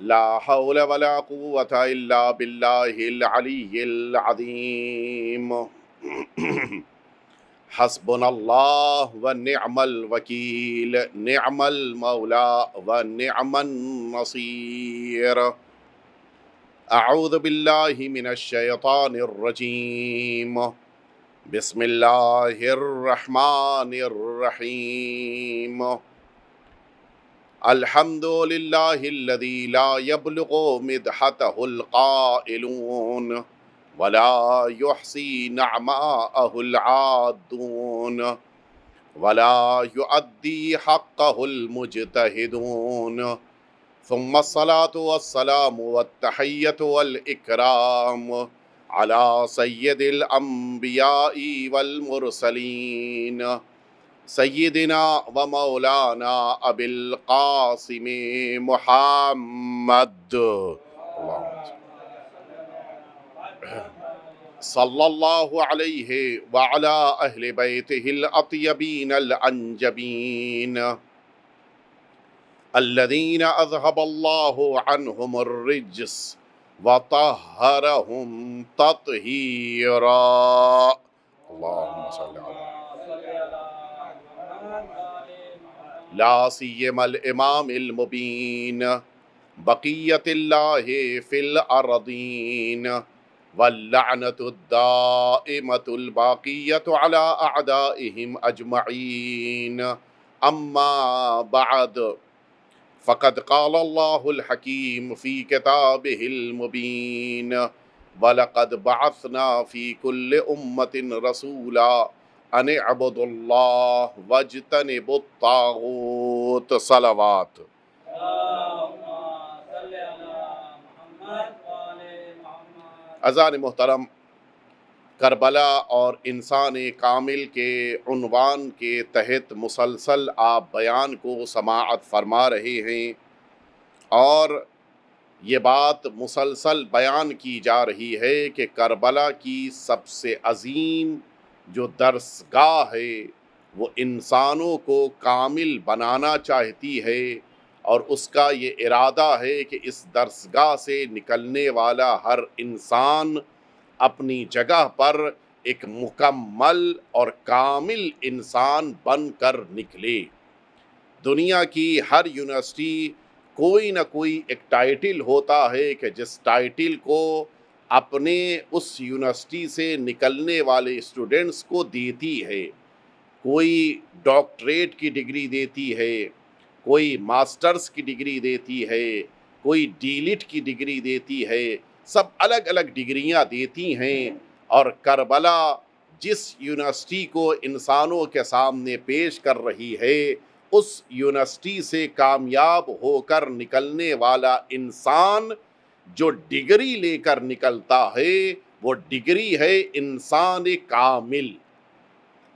لا حول ولا قوة إلا بالله العلي العظيم. حسبنا الله ونعم الوكيل، نعم المولى ونعم النصير. أعوذ بالله من الشيطان الرجيم. بسم الله الرحمن الرحيم. الحمد لله الذي لا يبلغ مدحته القائلون ولا يحصي نعماءه العادون ولا يؤدي حقه المجتهدون. ثم الصلاة والسلام والتحية والإكرام على سيد الأنبياء والمرسلين سيدنا ومولانا أبي القاسم محمد صلى الله عليه وعلى أهل بيته الأطيبين الأنجبين الذين أذهب الله عنهم الرجس وطهرهم تطهيرا. اللهم صل على لا سيما الإمام المبين بقية الله في الأرضين واللعنة الدائمة الباقية على أعدائهم أجمعين. أما بعد، فقد قال الله الحكيم في كتابه المبين: وَلَقَدْ بَعَثْنَا فِي كُلِّ أُمَّةٍ رَسُولًا أَنِ اعْبُدُوا اللَّهَ وَاجْتَنِبُوا الطَّاغُوتَ. صلوات. عزیزان محترم، کربلا اور انسان کامل کے عنوان کے تحت مسلسل آپ بیان کو سماعت فرما رہے ہیں، اور یہ بات مسلسل بیان کی جا رہی ہے کہ کربلا کی سب سے عظیم جو درسگاہ ہے وہ انسانوں کو کامل بنانا چاہتی ہے، اور اس کا یہ ارادہ ہے کہ اس درسگاہ سے نکلنے والا ہر انسان اپنی جگہ پر ایک مکمل اور کامل انسان بن کر نکلے۔ دنیا کی ہر یونیورسٹی کوئی نہ کوئی ایک ٹائٹل ہوتا ہے کہ جس ٹائٹل کو اپنے اس یونیورسٹی سے نکلنے والے اسٹوڈنٹس کو دیتی ہے۔ کوئی ڈاکٹریٹ کی ڈگری دیتی ہے، کوئی ماسٹرز کی ڈگری دیتی ہے، کوئی ڈی لٹ کی ڈگری دیتی ہے، سب الگ الگ ڈگریاں دیتی ہیں۔ اور کربلا جس یونیورسٹی کو انسانوں کے سامنے پیش کر رہی ہے، اس یونیورسٹی سے کامیاب ہو کر نکلنے والا انسان جو ڈگری لے کر نکلتا ہے وہ ڈگری ہے انسان کامل۔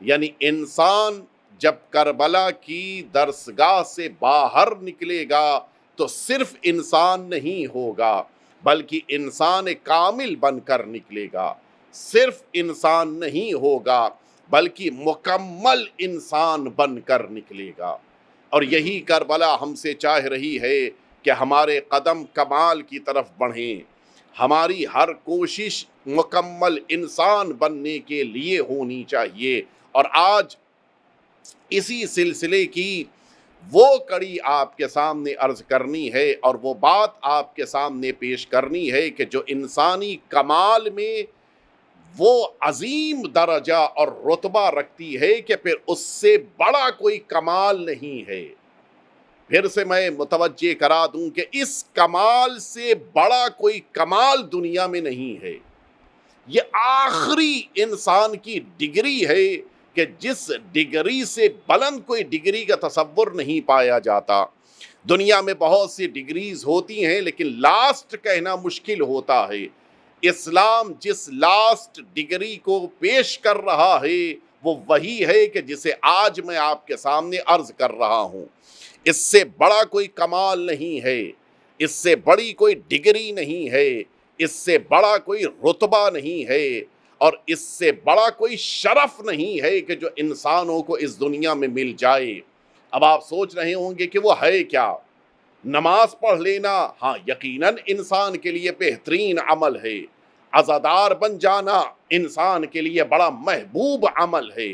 یعنی انسان جب کربلا کی درسگاہ سے باہر نکلے گا تو صرف انسان نہیں ہوگا بلکہ انسان کامل بن کر نکلے گا۔ صرف انسان نہیں ہوگا بلکہ مکمل انسان بن کر نکلے گا۔ اور یہی کربلا ہم سے چاہ رہی ہے کہ ہمارے قدم کمال کی طرف بڑھیں، ہماری ہر کوشش مکمل انسان بننے کے لیے ہونی چاہیے۔ اور آج اسی سلسلے کی وہ کڑی آپ کے سامنے عرض کرنی ہے اور وہ بات آپ کے سامنے پیش کرنی ہے کہ جو انسانی کمال میں وہ عظیم درجہ اور رتبہ رکھتی ہے کہ پھر اس سے بڑا کوئی کمال نہیں ہے۔ پھر سے میں متوجہ کرا دوں کہ اس کمال سے بڑا کوئی کمال دنیا میں نہیں ہے۔ یہ آخری انسان کی ڈگری ہے کہ جس ڈگری سے بلند کوئی ڈگری کا تصور نہیں پایا جاتا۔ دنیا میں بہت سی ڈگریز ہوتی ہیں لیکن لاسٹ کہنا مشکل ہوتا ہے۔ اسلام جس لاسٹ ڈگری کو پیش کر رہا ہے وہ وہی ہے کہ جسے آج میں آپ کے سامنے عرض کر رہا ہوں۔ اس سے بڑا کوئی کمال نہیں ہے، اس سے بڑی کوئی ڈگری نہیں ہے، اس سے بڑا کوئی رتبہ نہیں ہے، اور اس سے بڑا کوئی شرف نہیں ہے کہ جو انسانوں کو اس دنیا میں مل جائے۔ اب آپ سوچ رہے ہوں گے کہ وہ ہے کیا؟ نماز پڑھ لینا ہاں یقیناً انسان کے لیے بہترین عمل ہے، عزادار بن جانا انسان کے لیے بڑا محبوب عمل ہے،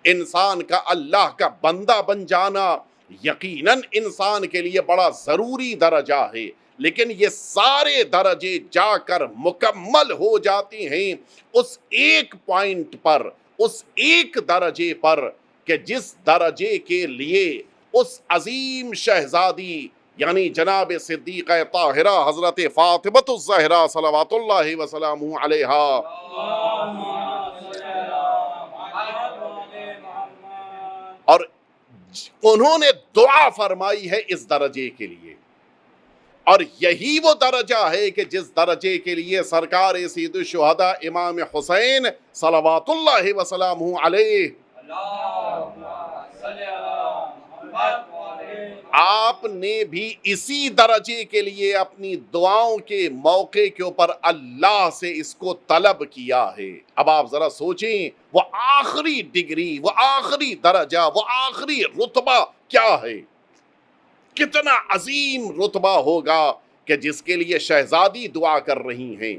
انسان کا اللہ کا بندہ بن جانا یقیناً انسان کے لیے بڑا ضروری درجہ ہے، لیکن یہ سارے درجے جا کر مکمل ہو جاتے ہیں اس ایک پوائنٹ پر، اس ایک درجے پر کہ جس درجے کے لیے اس عظیم شہزادی یعنی جناب صدیقہ طاہرہ حضرت فاطمۃ الزہرا صلوات اللہ وسلامہ علیہا اور انہوں نے دعا فرمائی ہے اس درجے کے لیے، اور یہی وہ درجہ ہے کہ جس درجے کے لیے سرکار سید الشہداء امام حسین صلوات اللہ وسلامہ علیہ آپ نے بھی اسی درجے کے لیے اپنی دعاؤں کے موقع کے اوپر اللہ سے اس کو طلب کیا ہے۔ اب آپ ذرا سوچیں وہ آخری ڈگری، وہ آخری درجہ، وہ آخری رتبہ کیا ہے، کتنا عظیم رتبہ ہوگا کہ جس کے لیے شہزادی دعا کر رہی ہیں،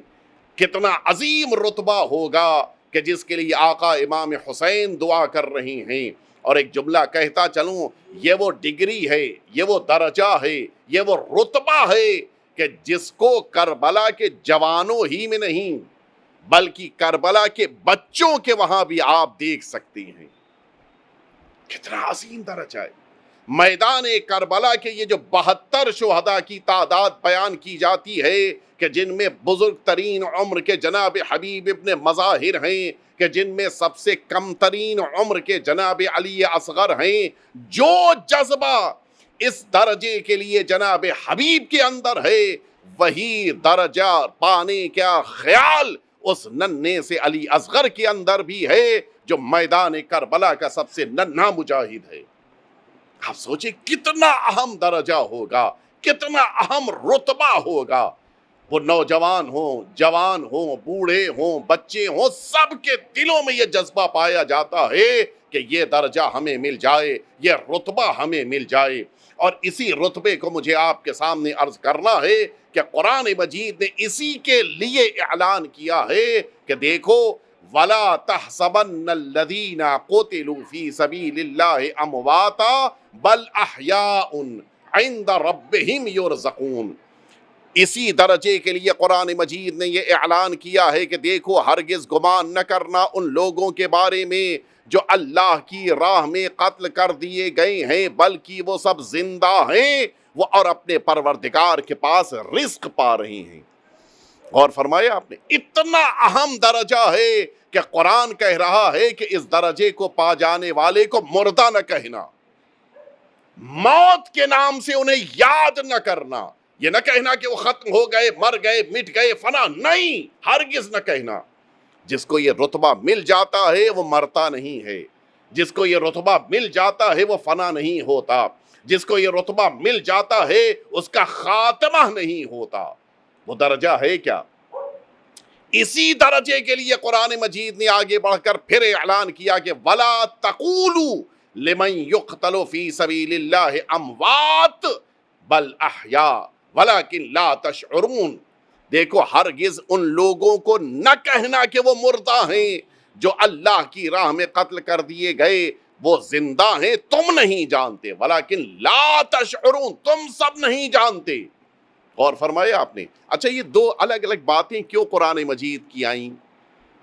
کتنا عظیم رتبہ ہوگا کہ جس کے لیے آقا امام حسین دعا کر رہے ہیں۔ اور ایک جملہ کہتا چلوں، یہ وہ ڈگری ہے، یہ وہ درجہ ہے، یہ وہ رتبہ ہے کہ جس کو کربلا کے جوانوں ہی میں نہیں بلکہ کربلا کے بچوں کے وہاں بھی آپ دیکھ سکتے ہیں۔ کتنا عظیم درجہ ہے۔ میدان کربلا کے یہ جو 72 شہداء کی تعداد بیان کی جاتی ہے کہ جن میں بزرگ ترین عمر کے جناب حبیب ابن مظاہر ہیں، کہ جن میں سب سے کم ترین عمر کے جناب علی اصغر ہیں، جو جذبہ اس درجے کے لیے جناب حبیب کے اندر ہے وہی درجہ پانے کا خیال اس ننھے سے علی اصغر کے اندر بھی ہے جو میدان کربلا کا سب سے ننھا مجاہد ہے۔ آپ سوچیں کتنا اہم درجہ ہوگا، کتنا اہم رتبہ ہوگا۔ وہ نوجوان ہوں، جوان ہوں، بوڑھے ہوں، بچے ہوں، سب کے دلوں میں یہ جذبہ پایا جاتا ہے کہ یہ درجہ ہمیں مل جائے، یہ رتبہ ہمیں مل جائے۔ اور اسی رتبے کو مجھے آپ کے سامنے عرض کرنا ہے کہ قرآن مجید نے اسی کے لیے اعلان کیا ہے کہ دیکھو وَلَا تَحْسَبَنَّ الَّذِينَ قُتِلُوا فِي سَبِيلِ اللَّهِ أَمْوَاتًا بَلْ أَحْيَاءٌ عِندَ رَبِّهِمْ يُرْزَقُونَ۔ اسی درجے کے لیے قرآن مجید نے یہ اعلان کیا ہے کہ دیکھو ہرگز گمان نہ کرنا ان لوگوں کے بارے میں جو اللہ کی راہ میں قتل کر دیے گئے ہیں، بلکہ وہ سب زندہ ہیں، وہ اور اپنے پروردگار کے پاس رزق پا رہے ہیں۔ اور فرمایا آپ نے اتنا اہم درجہ ہے کہ قرآن کہہ رہا ہے کہ اس درجے کو پا جانے والے کو مردہ نہ کہنا، موت کے نام سے انہیں یاد نہ کرنا، یہ نہ کہنا کہ وہ ختم ہو گئے، مر گئے، مٹ گئے، فنا، نہیں، ہرگز نہ کہنا۔ جس کو یہ رتبہ مل جاتا ہے وہ مرتا نہیں ہے، جس کو یہ رتبہ مل جاتا ہے وہ فنا نہیں ہوتا، جس کو یہ رتبہ مل جاتا ہے اس کا خاتمہ نہیں ہوتا۔ وہ درجہ ہے کیا؟ اسی درجے کے لیے قرآن مجید نے آگے بڑھ کر پھر اعلان کیا کہ وَلَا تَقُولُوا لِمَن يُقْتَلُ فِي سَبِيلِ اللَّهِ أَمْوَاتٌ بَلْ أَحْيَاءٌ وَلَكِنْ لَا تَشْعُرُونَ۔ دیکھو ہرگز ان لوگوں کو نہ کہنا کہ وہ مردہ ہیں جو اللہ کی راہ میں قتل کر دیے گئے، وہ زندہ ہیں، تم نہیں جانتے، وَلَكِنْ لَا تَشْعُرُونَ، تم سب نہیں جانتے۔ اور فرمایا آپ نے اچھا یہ دو الگ الگ باتیں کیوں قرآن مجید کی آئیں؟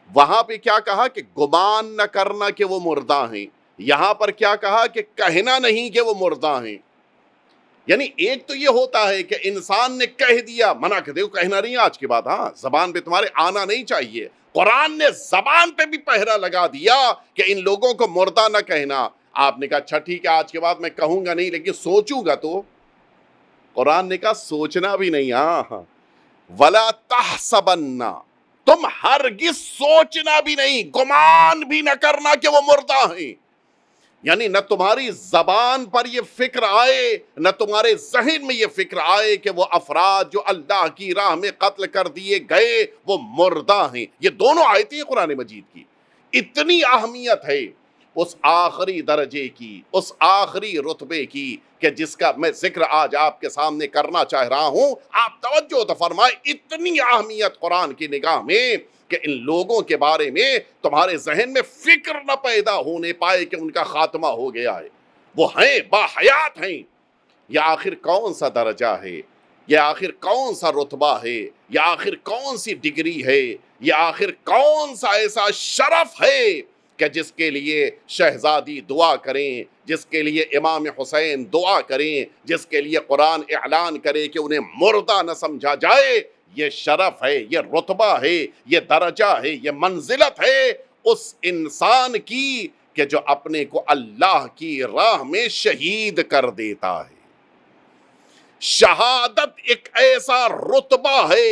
وہاں پہ کیا کہا کہ گمان نہ کرنا کہ وہ مردہ ہیں، یہاں پر کیا کہا کہ کہنا نہیں کہ وہ مردہ ہیں۔ یعنی ایک تو یہ ہوتا ہے کہ انسان نے کہہ دیا، منع کر دے کہنا نہیں آج کے بعد، ہاں زبان پہ تمہارے آنا نہیں چاہیے، قرآن نے زبان پہ بھی پہرا لگا دیا کہ ان لوگوں کو مردہ نہ کہنا۔ آپ نے کہا اچھا ٹھیک ہے آج کے بعد میں کہوں گا نہیں لیکن سوچوں گا تو، قرآن نے کہا سوچنا بھی نہیں، ہاں وَلَا تَحْسَبَنَّ، تم ہرگز سوچنا بھی نہیں، گمان بھی نہ کرنا کہ وہ مردہ ہیں۔ یعنی نہ تمہاری زبان پر یہ فکر آئے، نہ تمہارے ذہن میں یہ فکر آئے کہ وہ افراد جو اللہ کی راہ میں قتل کر دیے گئے وہ مردہ ہیں۔ یہ دونوں آیتیں قرآن مجید کی اتنی اہمیت ہے، اس آخری درجے کی، اس آخری رتبے کی کہ جس کا میں ذکر آج آپ کے سامنے کرنا چاہ رہا ہوں۔ آپ توجہ تو فرمائے، اتنی اہمیت قرآن کی نگاہ میں کہ ان لوگوں کے بارے میں تمہارے ذہن میں فکر نہ پیدا ہونے پائے کہ ان کا خاتمہ ہو گیا ہے۔ وہ ہیں، باحیات ہیں۔ یہ آخر کون سا درجہ ہے؟ یہ آخر کون سا رتبہ ہے؟ یہ آخر کون سی ڈگری ہے؟ یہ آخر کون سا ایسا شرف ہے کہ جس کے لیے شہزادی دعا کریں، جس کے لیے امام حسین دعا کریں، جس کے لیے قرآن اعلان کرے کہ انہیں مردہ نہ سمجھا جائے؟ یہ شرف ہے، یہ رتبہ ہے، یہ درجہ ہے، یہ منزلت ہے اس انسان کی کہ جو اپنے کو اللہ کی راہ میں شہید کر دیتا ہے۔ شہادت ایک ایسا رتبہ ہے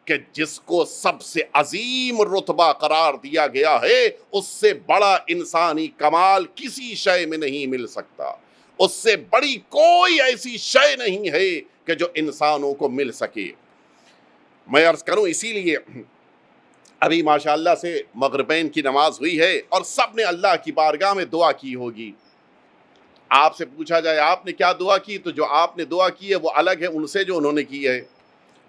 کہ جس کو سب سے عظیم رتبہ قرار دیا گیا ہے، اس سے بڑا انسانی کمال کسی شے میں نہیں مل سکتا، اس سے بڑی کوئی ایسی شے نہیں ہے کہ جو انسانوں کو مل سکے۔ میں عرض کروں، اسی لیے ابھی ماشاءاللہ سے مغربین کی نماز ہوئی ہے اور سب نے اللہ کی بارگاہ میں دعا کی ہوگی۔ آپ سے پوچھا جائے آپ نے کیا دعا کی، تو جو آپ نے دعا کی ہے وہ الگ ہے ان سے جو انہوں نے کی ہے۔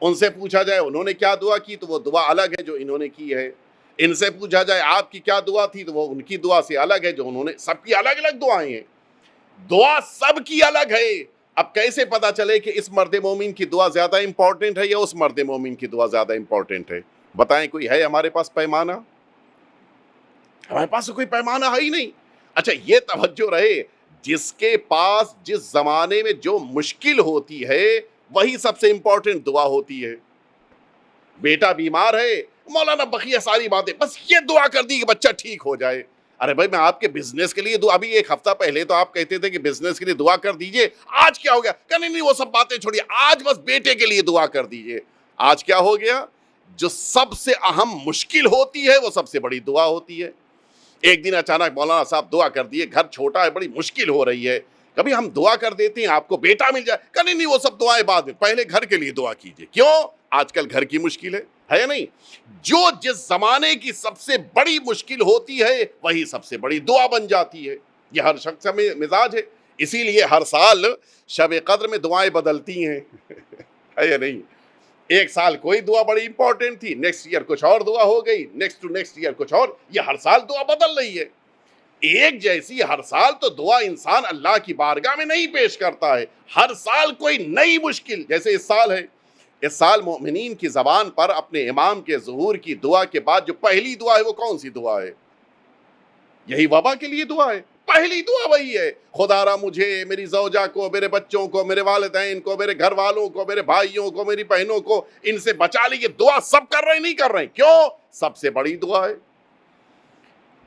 ان سے پوچھا جائے انہوں نے کیا دعا کی، تو وہ دعا الگ ہے جو انہوں نے کی ہے۔ ان سے پوچھا جائے آپ کی کیا دعا تھی، تو وہ ان کی دعا سے الگ ہے جو انہوں نے، سب کی الگ الگ دعائیں ہیں، دعا سب کی الگ ہے۔ اب کیسے پتا چلے کہ اس مرد مومن کی دعا زیادہ امپورٹنٹ ہے یا اس مرد مومن کی دعا زیادہ امپورٹنٹ ہے؟ بتائیں، کوئی ہے ہمارے پاس پیمانہ؟ ہمارے پاس کوئی پیمانہ ہے ہی نہیں۔ اچھا، یہ توجہ رہے، جس کے پاس جس زمانے میں جو مشکل ہوتی ہے وہی سب سے امپورٹنٹ دعا ہوتی ہے۔ بیٹا بیمار ہے، مولانا بقیہ ساری باتیں، بس یہ دعا کر دی کہ بچہ ٹھیک ہو جائے۔ ارے بھائی، میں آپ کے بزنس کے لیے دعا، ابھی ایک ہفتہ پہلے تو آپ کہتے تھے کہ بزنس کے لیے دعا کر دیجئے، آج کیا ہو گیا؟ کہ نہیں وہ سب باتیں چھوڑیے، آج بس بیٹے کے لیے دعا کر دیجئے۔ آج کیا ہو گیا؟ جو سب سے اہم مشکل ہوتی ہے وہ سب سے بڑی دعا ہوتی ہے۔ ایک دن اچانک مولانا صاحب دعا کر دیے، گھر چھوٹا ہے، بڑی مشکل ہو رہی ہے، کبھی ہم دعا کر دیتے ہیں آپ کو بیٹا مل جائے، کہ نہیں وہ سب دعائیں بعد میں، پہلے گھر کے لیے دعا کیجئے۔ کیوں؟ آج کل گھر کی مشکل ہے یا نہیں؟ جو جس زمانے کی سب سے بڑی مشکل ہوتی ہے وہی سب سے بڑی دعا بن جاتی ہے۔ یہ ہر شخص کا مزاج ہے، اسی لیے ہر سال شب قدر میں دعائیں بدلتی ہیں، ہے یا نہیں؟ ایک سال کوئی دعا بڑی امپورٹنٹ تھی، نیکسٹ ایئر کچھ اور دعا ہو گئی، نیکسٹ ٹو نیکسٹ ایئر کچھ اور، یہ ہر سال دعا بدل رہی ہے۔ ایک جیسی ہر سال تو دعا انسان اللہ کی بارگاہ میں نہیں پیش کرتا ہے، ہر سال کوئی نئی مشکل، جیسے اس سال ہے، اس سال مومنین کی زبان پر اپنے امام کے ظہور کی دعا کے بعد جو پہلی دعا ہے وہ کون سی دعا ہے؟ یہی وبا کے لیے دعا ہے، پہلی دعا وہی ہے، خدا را مجھے، میری زوجہ کو، میرے بچوں کو، میرے والدین کو، میرے گھر والوں کو، میرے بھائیوں کو، میری بہنوں کو ان سے بچا لی۔ یہ دعا سب کر رہے نہیں کر رہے، کیوں؟ سب سے بڑی دعا ہے۔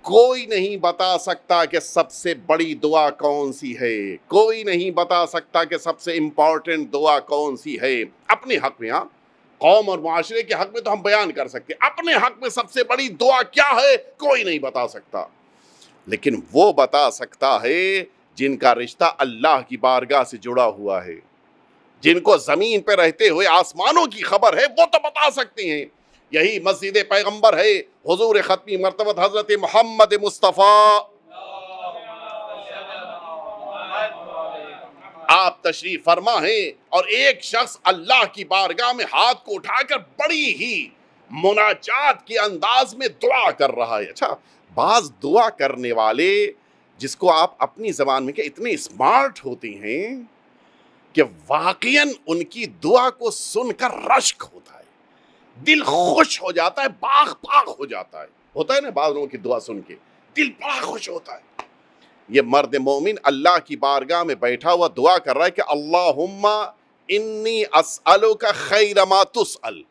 کوئی نہیں بتا سکتا کہ سب سے بڑی دعا کون سی ہے، کوئی نہیں بتا سکتا کہ سب سے امپورٹنٹ دعا کون سی ہے۔ اپنے حق میں، ہاں، قوم اور معاشرے کے حق میں تو ہم بیان کر سکتے، اپنے حق میں سب سے بڑی دعا کیا ہے کوئی نہیں بتا سکتا، لیکن وہ بتا سکتا ہے جن کا رشتہ اللہ کی بارگاہ سے جڑا ہوا ہے، جن کو زمین پہ رہتے ہوئے آسمانوں کی خبر ہے، وہ تو بتا سکتے ہیں۔ یہی مسجد پیغمبر ہے، حضور ختمی مرتبہ حضرت محمد مصطفیٰ، آپ تشریف فرما ہیں، اور ایک شخص اللہ کی بارگاہ میں ہاتھ کو اٹھا کر بڑی ہی مناجات کے انداز میں دعا کر رہا ہے۔ اچھا، بعض دعا کرنے والے جس کو آپ اپنی زبان میں کہ اتنے اسمارٹ ہوتے ہیں کہ واقعاً ان کی دعا کو سن کر رشک ہوتا ہے، دل خوش ہو جاتا ہے، باغ باغ ہو جاتا ہے، ہوتا ہے نا بعض لوگوں کی دعا سن کے دل بڑا خوش ہوتا ہے۔ یہ مرد مومن اللہ کی بارگاہ میں بیٹھا ہوا دعا کر رہا ہے کہ اللہم انی اسألک خیر ما تسأل،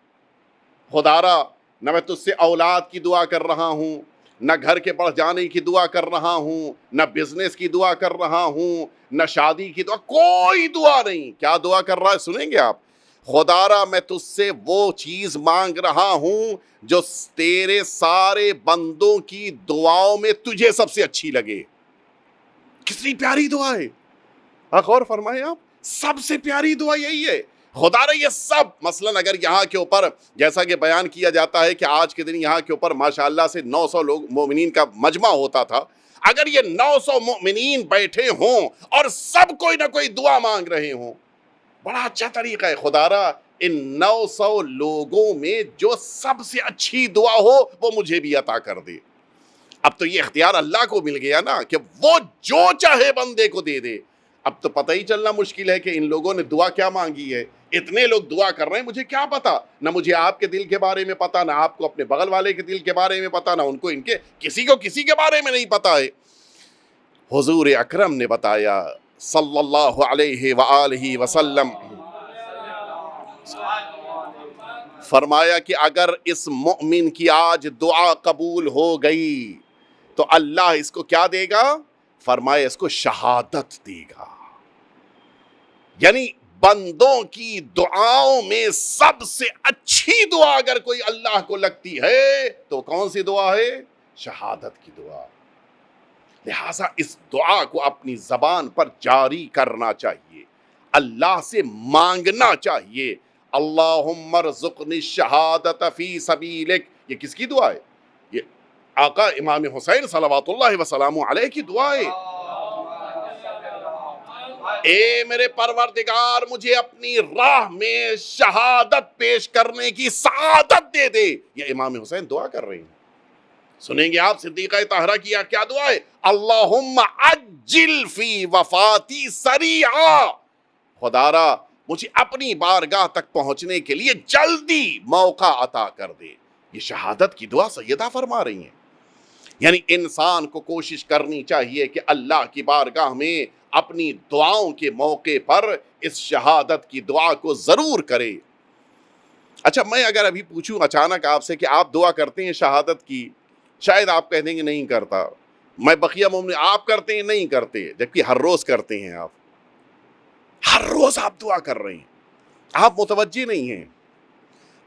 خدا را نہ میں تجھ سے اولاد کی دعا کر رہا ہوں، نہ گھر کے بڑھ جانے کی دعا کر رہا ہوں، نہ بزنس کی دعا کر رہا ہوں، نہ شادی کی دعا، کوئی دعا نہیں۔ کیا دعا کر رہا ہے سنیں گے آپ؟ خدا را میں تجھ سے وہ چیز مانگ رہا ہوں جو تیرے سارے بندوں کی دعاؤں میں تجھے سب سے اچھی لگے۔ کتنی پیاری دعا ہے، غور فرمائیں آپ، سب سے پیاری دعا یہی ہے۔ خدا را یہ سب، مثلاً اگر یہاں کے اوپر جیسا کہ بیان کیا جاتا ہے کہ آج کے دن یہاں کے اوپر ماشاءاللہ سے 900 لوگ مومنین کا مجمع ہوتا تھا، اگر یہ 900 مومنین بیٹھے ہوں اور سب کوئی نہ کوئی دعا مانگ رہے ہوں، بڑا اچھا طریقہ ہے، خدا را ان 900 لوگوں میں جو سب سے اچھی دعا ہو وہ مجھے بھی عطا کر دے۔ اب تو یہ اختیار اللہ کو مل گیا نا کہ وہ جو چاہے بندے کو دے دے۔ اب تو پتہ ہی چلنا مشکل ہے کہ ان لوگوں نے دعا کیا مانگی ہے۔ اتنے لوگ دعا کر رہے ہیں، مجھے کیا پتا، نہ مجھے آپ کے دل کے بارے میں پتا، نہ آپ کو اپنے بغل والے کے دل کے بارے میں پتا، نہ ان کو ان کے کسی کو کسی کے بارے میں نہیں پتا ہے۔ حضور اکرم نے بتایا صلی اللہ علیہ وآلہ وسلم، فرمایا کہ اگر اس مؤمن کی آج دعا قبول ہو گئی تو اللہ اس کو کیا دے گا؟ فرمایا اس کو شہادت دے گا۔ یعنی بندوں کی دعاؤں میں سب سے اچھی دعا اگر کوئی اللہ کو لگتی ہے تو کون سی دعا ہے؟ شہادت کی دعا۔ لہٰذا اس دعا کو اپنی زبان پر جاری کرنا چاہیے، اللہ سے مانگنا چاہیے۔ اللہم ارزقنی الشہادۃ فی سبیلک، یہ کس کی دعا ہے؟ یہ آقا امام حسین صلوات اللہ وسلامہ علیہ کی دعا ہے۔ اے میرے پروردگار مجھے اپنی راہ میں شہادت پیش کرنے کی سعادت دے دے، یہ امام حسین دعا کر رہے ہیں۔ سنیں گے آپ صدیقہ طاہرہ کی کیا دعا ہے؟ اللہم عجل فی وفاتی سریعا، خدا را مجھے اپنی بارگاہ تک پہنچنے کے لیے جلدی موقع عطا کر دے۔ یہ شہادت کی دعا سیدہ فرما رہی ہیں۔ یعنی انسان کو کوشش کرنی چاہیے کہ اللہ کی بارگاہ میں اپنی دعاؤں کے موقع پر اس شہادت کی دعا کو ضرور کرے۔ اچھا میں اگر ابھی پوچھوں اچانک آپ سے کہ آپ دعا کرتے ہیں شہادت کی، شاید آپ کہہ دیں گے نہیں کرتا۔ میں بقیہ مومن، آپ کرتے ہیں نہیں کرتے، جبکہ ہر روز کرتے ہیں، آپ ہر روز آپ دعا کر رہے ہیں، آپ متوجہ نہیں ہیں۔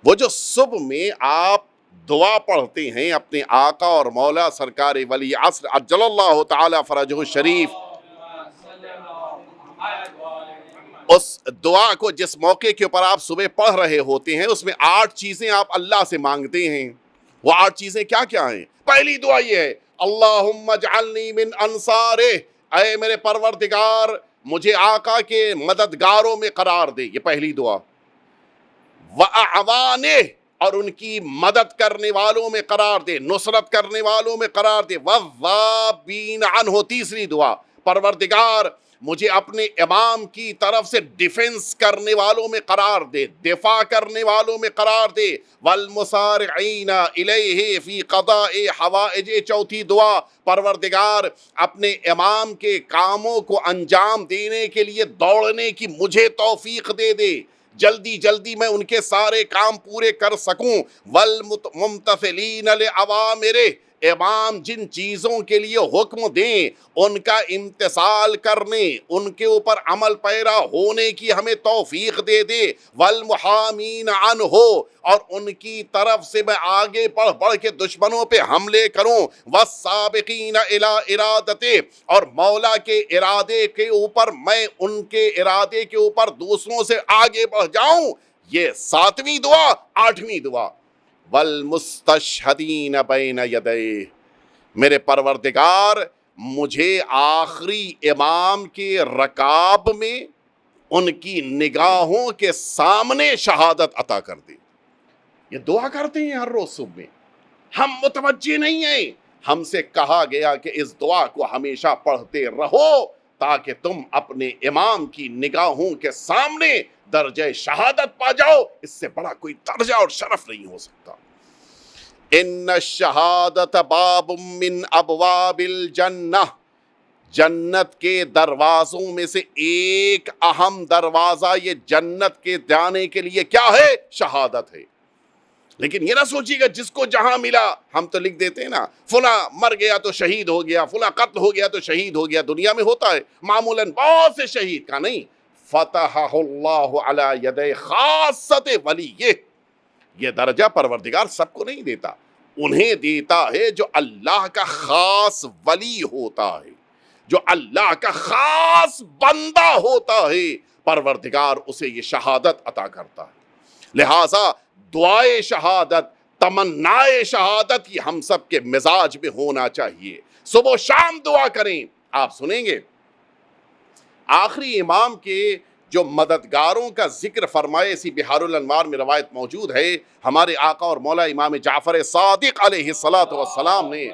وہ جو صبح میں آپ دعا پڑھتے ہیں اپنے آقا اور مولا سرکار ولی عصر عجل اللہ تعالی فرجہ الشریف، اس دعا کو جس موقع کے اوپر آپ صبح پڑھ رہے ہوتے ہیں، اس میں 8 چیزیں آپ اللہ سے مانگتے ہیں۔ وہ 8 چیزیں کیا کیا ہیں؟ پہلی دعا یہ ہے اللہم اجعلنی من انصارہ، اے میرے پروردگار مجھے آقا کے مددگاروں میں قرار دے، یہ پہلی دعا۔ وَأَعْوَانِهِ، اور ان کی مدد کرنے والوں میں قرار دے، نصرت کرنے والوں میں قرار دے۔ وَالذَّابِينَ عَنْهُ، تیسری دعا، پروردگار مجھے اپنے امام کی طرف سے ڈیفنس کرنے والوں میں قرار دے، دفاع کرنے والوں میں قرار دے۔ والمسارعین الیہ فی قضاء حوائج، چوتھی دعا، پروردگار اپنے امام کے کاموں کو انجام دینے کے لیے دوڑنے کی مجھے توفیق دے دے، جلدی جلدی میں ان کے سارے کام پورے کر سکوں۔ والممتثلین لأوامرہ، امام جن چیزوں کے لیے حکم دیں ان کا امتثال کرنے، ان کے اوپر عمل پیرا ہونے کی ہمیں توفیق دے دے۔ والمحامین عنہ، اور ان کی طرف سے میں آگے بڑھ کے دشمنوں پہ حملے کروں۔ والسابقین الی ارادتہ، اور مولا کے ارادے کے اوپر میں ان کے ارادے کے اوپر دوسروں سے آگے بڑھ جاؤں۔ یہ 7ویں دعا۔ 8ویں دعا والمستشہدین بین یدیہ، میرے پروردگار مجھے آخری امام کے رکاب میں ان کی نگاہوں کے سامنے شہادت عطا کر دے۔ یہ دعا کرتے ہیں ہر روز صبح میں، ہم متوجہ نہیں ہیں۔ ہم سے کہا گیا کہ اس دعا کو ہمیشہ پڑھتے رہو تاکہ تم اپنے امام کی نگاہوں کے سامنے درجہ شہادت پا جاؤ۔ اس سے بڑا کوئی درجہ اور شرف نہیں ہو سکتا۔ ان الشہادۃ باب من ابواب الجنہ، جنت کے دروازوں میں سے ایک اہم دروازہ یہ جنت کے جانے کے لیے کیا ہے؟ شہادت ہے۔ لیکن یہ نہ سوچیے گا جس کو جہاں ملا، ہم تو لکھ دیتے ہیں نا فلاں مر گیا تو شہید ہو گیا، فلاں قتل ہو گیا تو شہید ہو گیا، دنیا میں ہوتا ہے معمولاً بہت سے شہید کا نہیں۔ فتحہ اللہ علی یدی خاصۃ ولیہ، یہ درجہ پروردگار سب کو نہیں دیتا، انہیں دیتا ہے جو اللہ کا خاص ولی ہوتا ہے، جو اللہ کا خاص بندہ ہوتا ہے، پروردگار اسے یہ شہادت عطا کرتا ہے۔ لہٰذا دعائے شہادت تمنائے شہادت یہ ہم سب کے مزاج میں ہونا چاہیے. صبح و شام دعا کریں. آپ سنیں گے آخری امام کے جو مددگاروں کا ذکر فرمائے، اسی بحار الانوار میں روایت موجود ہے، ہمارے آقا اور مولا امام جعفر صادق علیہ السلام نے،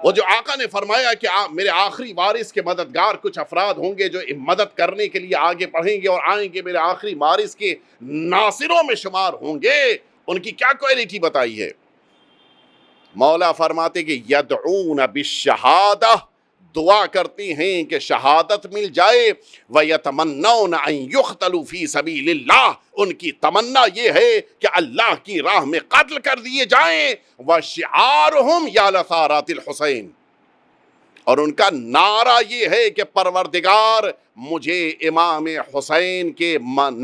وہ جو آقا نے فرمایا کہ میرے آخری وارث کے مددگار کچھ افراد ہوں گے جو مدد کرنے کے لیے آگے بڑھیں گے اور آئیں گے، میرے آخری وارث کے ناصروں میں شمار ہوں گے. ان کی کیا کوالٹی بتائی ہے؟ مولا فرماتے کہ یدعون بالشہادہ، دعا کرتی ہیں کہ شہادت مل جائے، وَيَتَمَنَّوْنَ أَن يُقْتَلُوا فِي سَبِيلِ اللَّهِ، ان کی تمنا یہ ہے کہ اللہ کی راہ میں قتل کر دیے جائیں. وَشِعَارُهُمْ يَا لَثَارَاتِ الْحُسَيْن، اور ان کا نعرہ یہ ہے کہ پروردگار مجھے امام حسین کے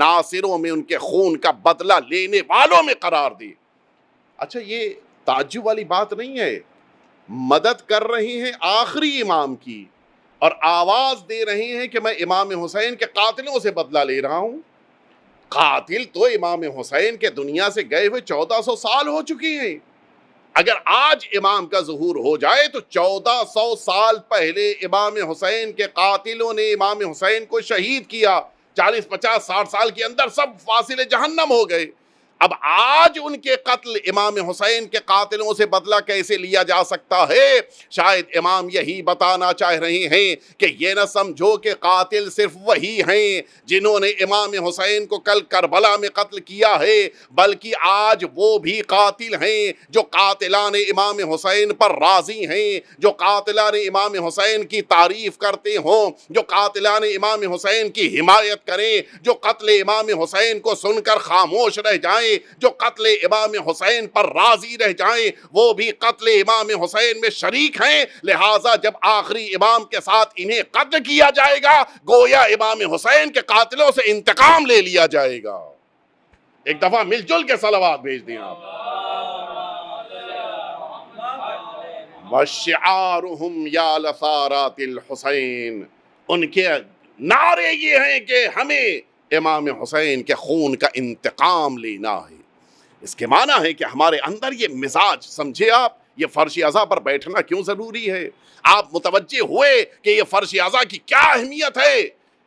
ناصروں میں، ان کے خون کا بدلہ لینے والوں میں قرار دی. اچھا، یہ تعجب والی بات نہیں ہے. مدد کر رہی ہیں آخری امام کی اور آواز دے رہے ہیں کہ میں امام حسین کے قاتلوں سے بدلہ لے رہا ہوں. قاتل تو امام حسین کے دنیا سے گئے ہوئے 1400 سال ہو چکی ہیں. اگر آج امام کا ظہور ہو جائے تو 1400 سال پہلے امام حسین کے قاتلوں نے امام حسین کو شہید کیا. 40 50 60 سال کے اندر سب فاصل جہنم ہو گئے. اب آج ان کے قتل، امام حسین کے قاتلوں سے بدلہ کیسے لیا جا سکتا ہے؟ شاید امام یہی بتانا چاہ رہے ہیں کہ یہ نہ سمجھو کہ قاتل صرف وہی ہیں جنہوں نے امام حسین کو کل کربلا میں قتل کیا ہے، بلکہ آج وہ بھی قاتل ہیں جو قاتلان امام حسین پر راضی ہیں، جو قاتلان امام حسین کی تعریف کرتے ہوں، جو قاتلان امام حسین کی حمایت کریں، جو قتل امام حسین کو سن کر خاموش رہ جائیں، جو قتل امام حسین پر راضی رہ جائیں، وہ بھی قتل امام حسین میں شریک ہیں. لہٰذا جب آخری امام کے ساتھ انہیں قتل کیا جائے گا، گویا امام حسین کے قاتلوں سے انتقام لے لیا جائے گا. ایک دفعہ مل جل کے صلوات بھیج دیں آپ. وَشِعَارُهُمْ يَا لَثَارَاتِ الْحُسَيْن، ان کے نعرے یہ ہیں کہ ہمیں امام حسین کے خون کا انتقام لینا ہے. اس کے معنی ہے کہ ہمارے اندر یہ مزاج، سمجھے آپ، یہ فرش عزا پر بیٹھنا کیوں ضروری ہے؟ آپ متوجہ ہوئے کہ یہ فرش عزا کی کیا اہمیت ہے؟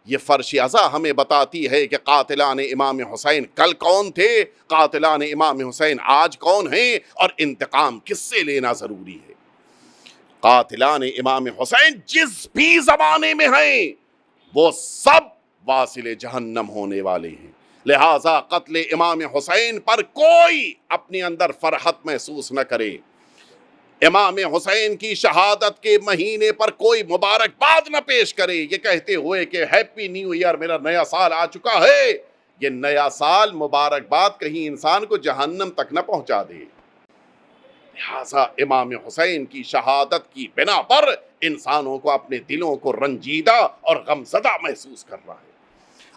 یہ فرش عزا ہمیں بتاتی ہے کہ قاتلان امام حسین کل کون تھے، قاتلان امام حسین آج کون ہیں، اور انتقام کس سے لینا ضروری ہے. قاتلان امام حسین جس بھی زمانے میں ہیں وہ سب واصل جہنم ہونے والے ہیں. لہٰذا قتل امام حسین پر کوئی اپنے اندر فرحت محسوس نہ کرے. امام حسین کی شہادت کے مہینے پر کوئی مبارکباد نہ پیش کرے یہ کہتے ہوئے کہ ہیپی نیو ایئر، میرا نیا سال آ چکا ہے. یہ نیا سال مبارکباد کہیں انسان کو جہنم تک نہ پہنچا دے. لہٰذا امام حسین کی شہادت کی بنا پر انسانوں کو اپنے دلوں کو رنجیدہ اور غمزدہ محسوس کر رہا ہے.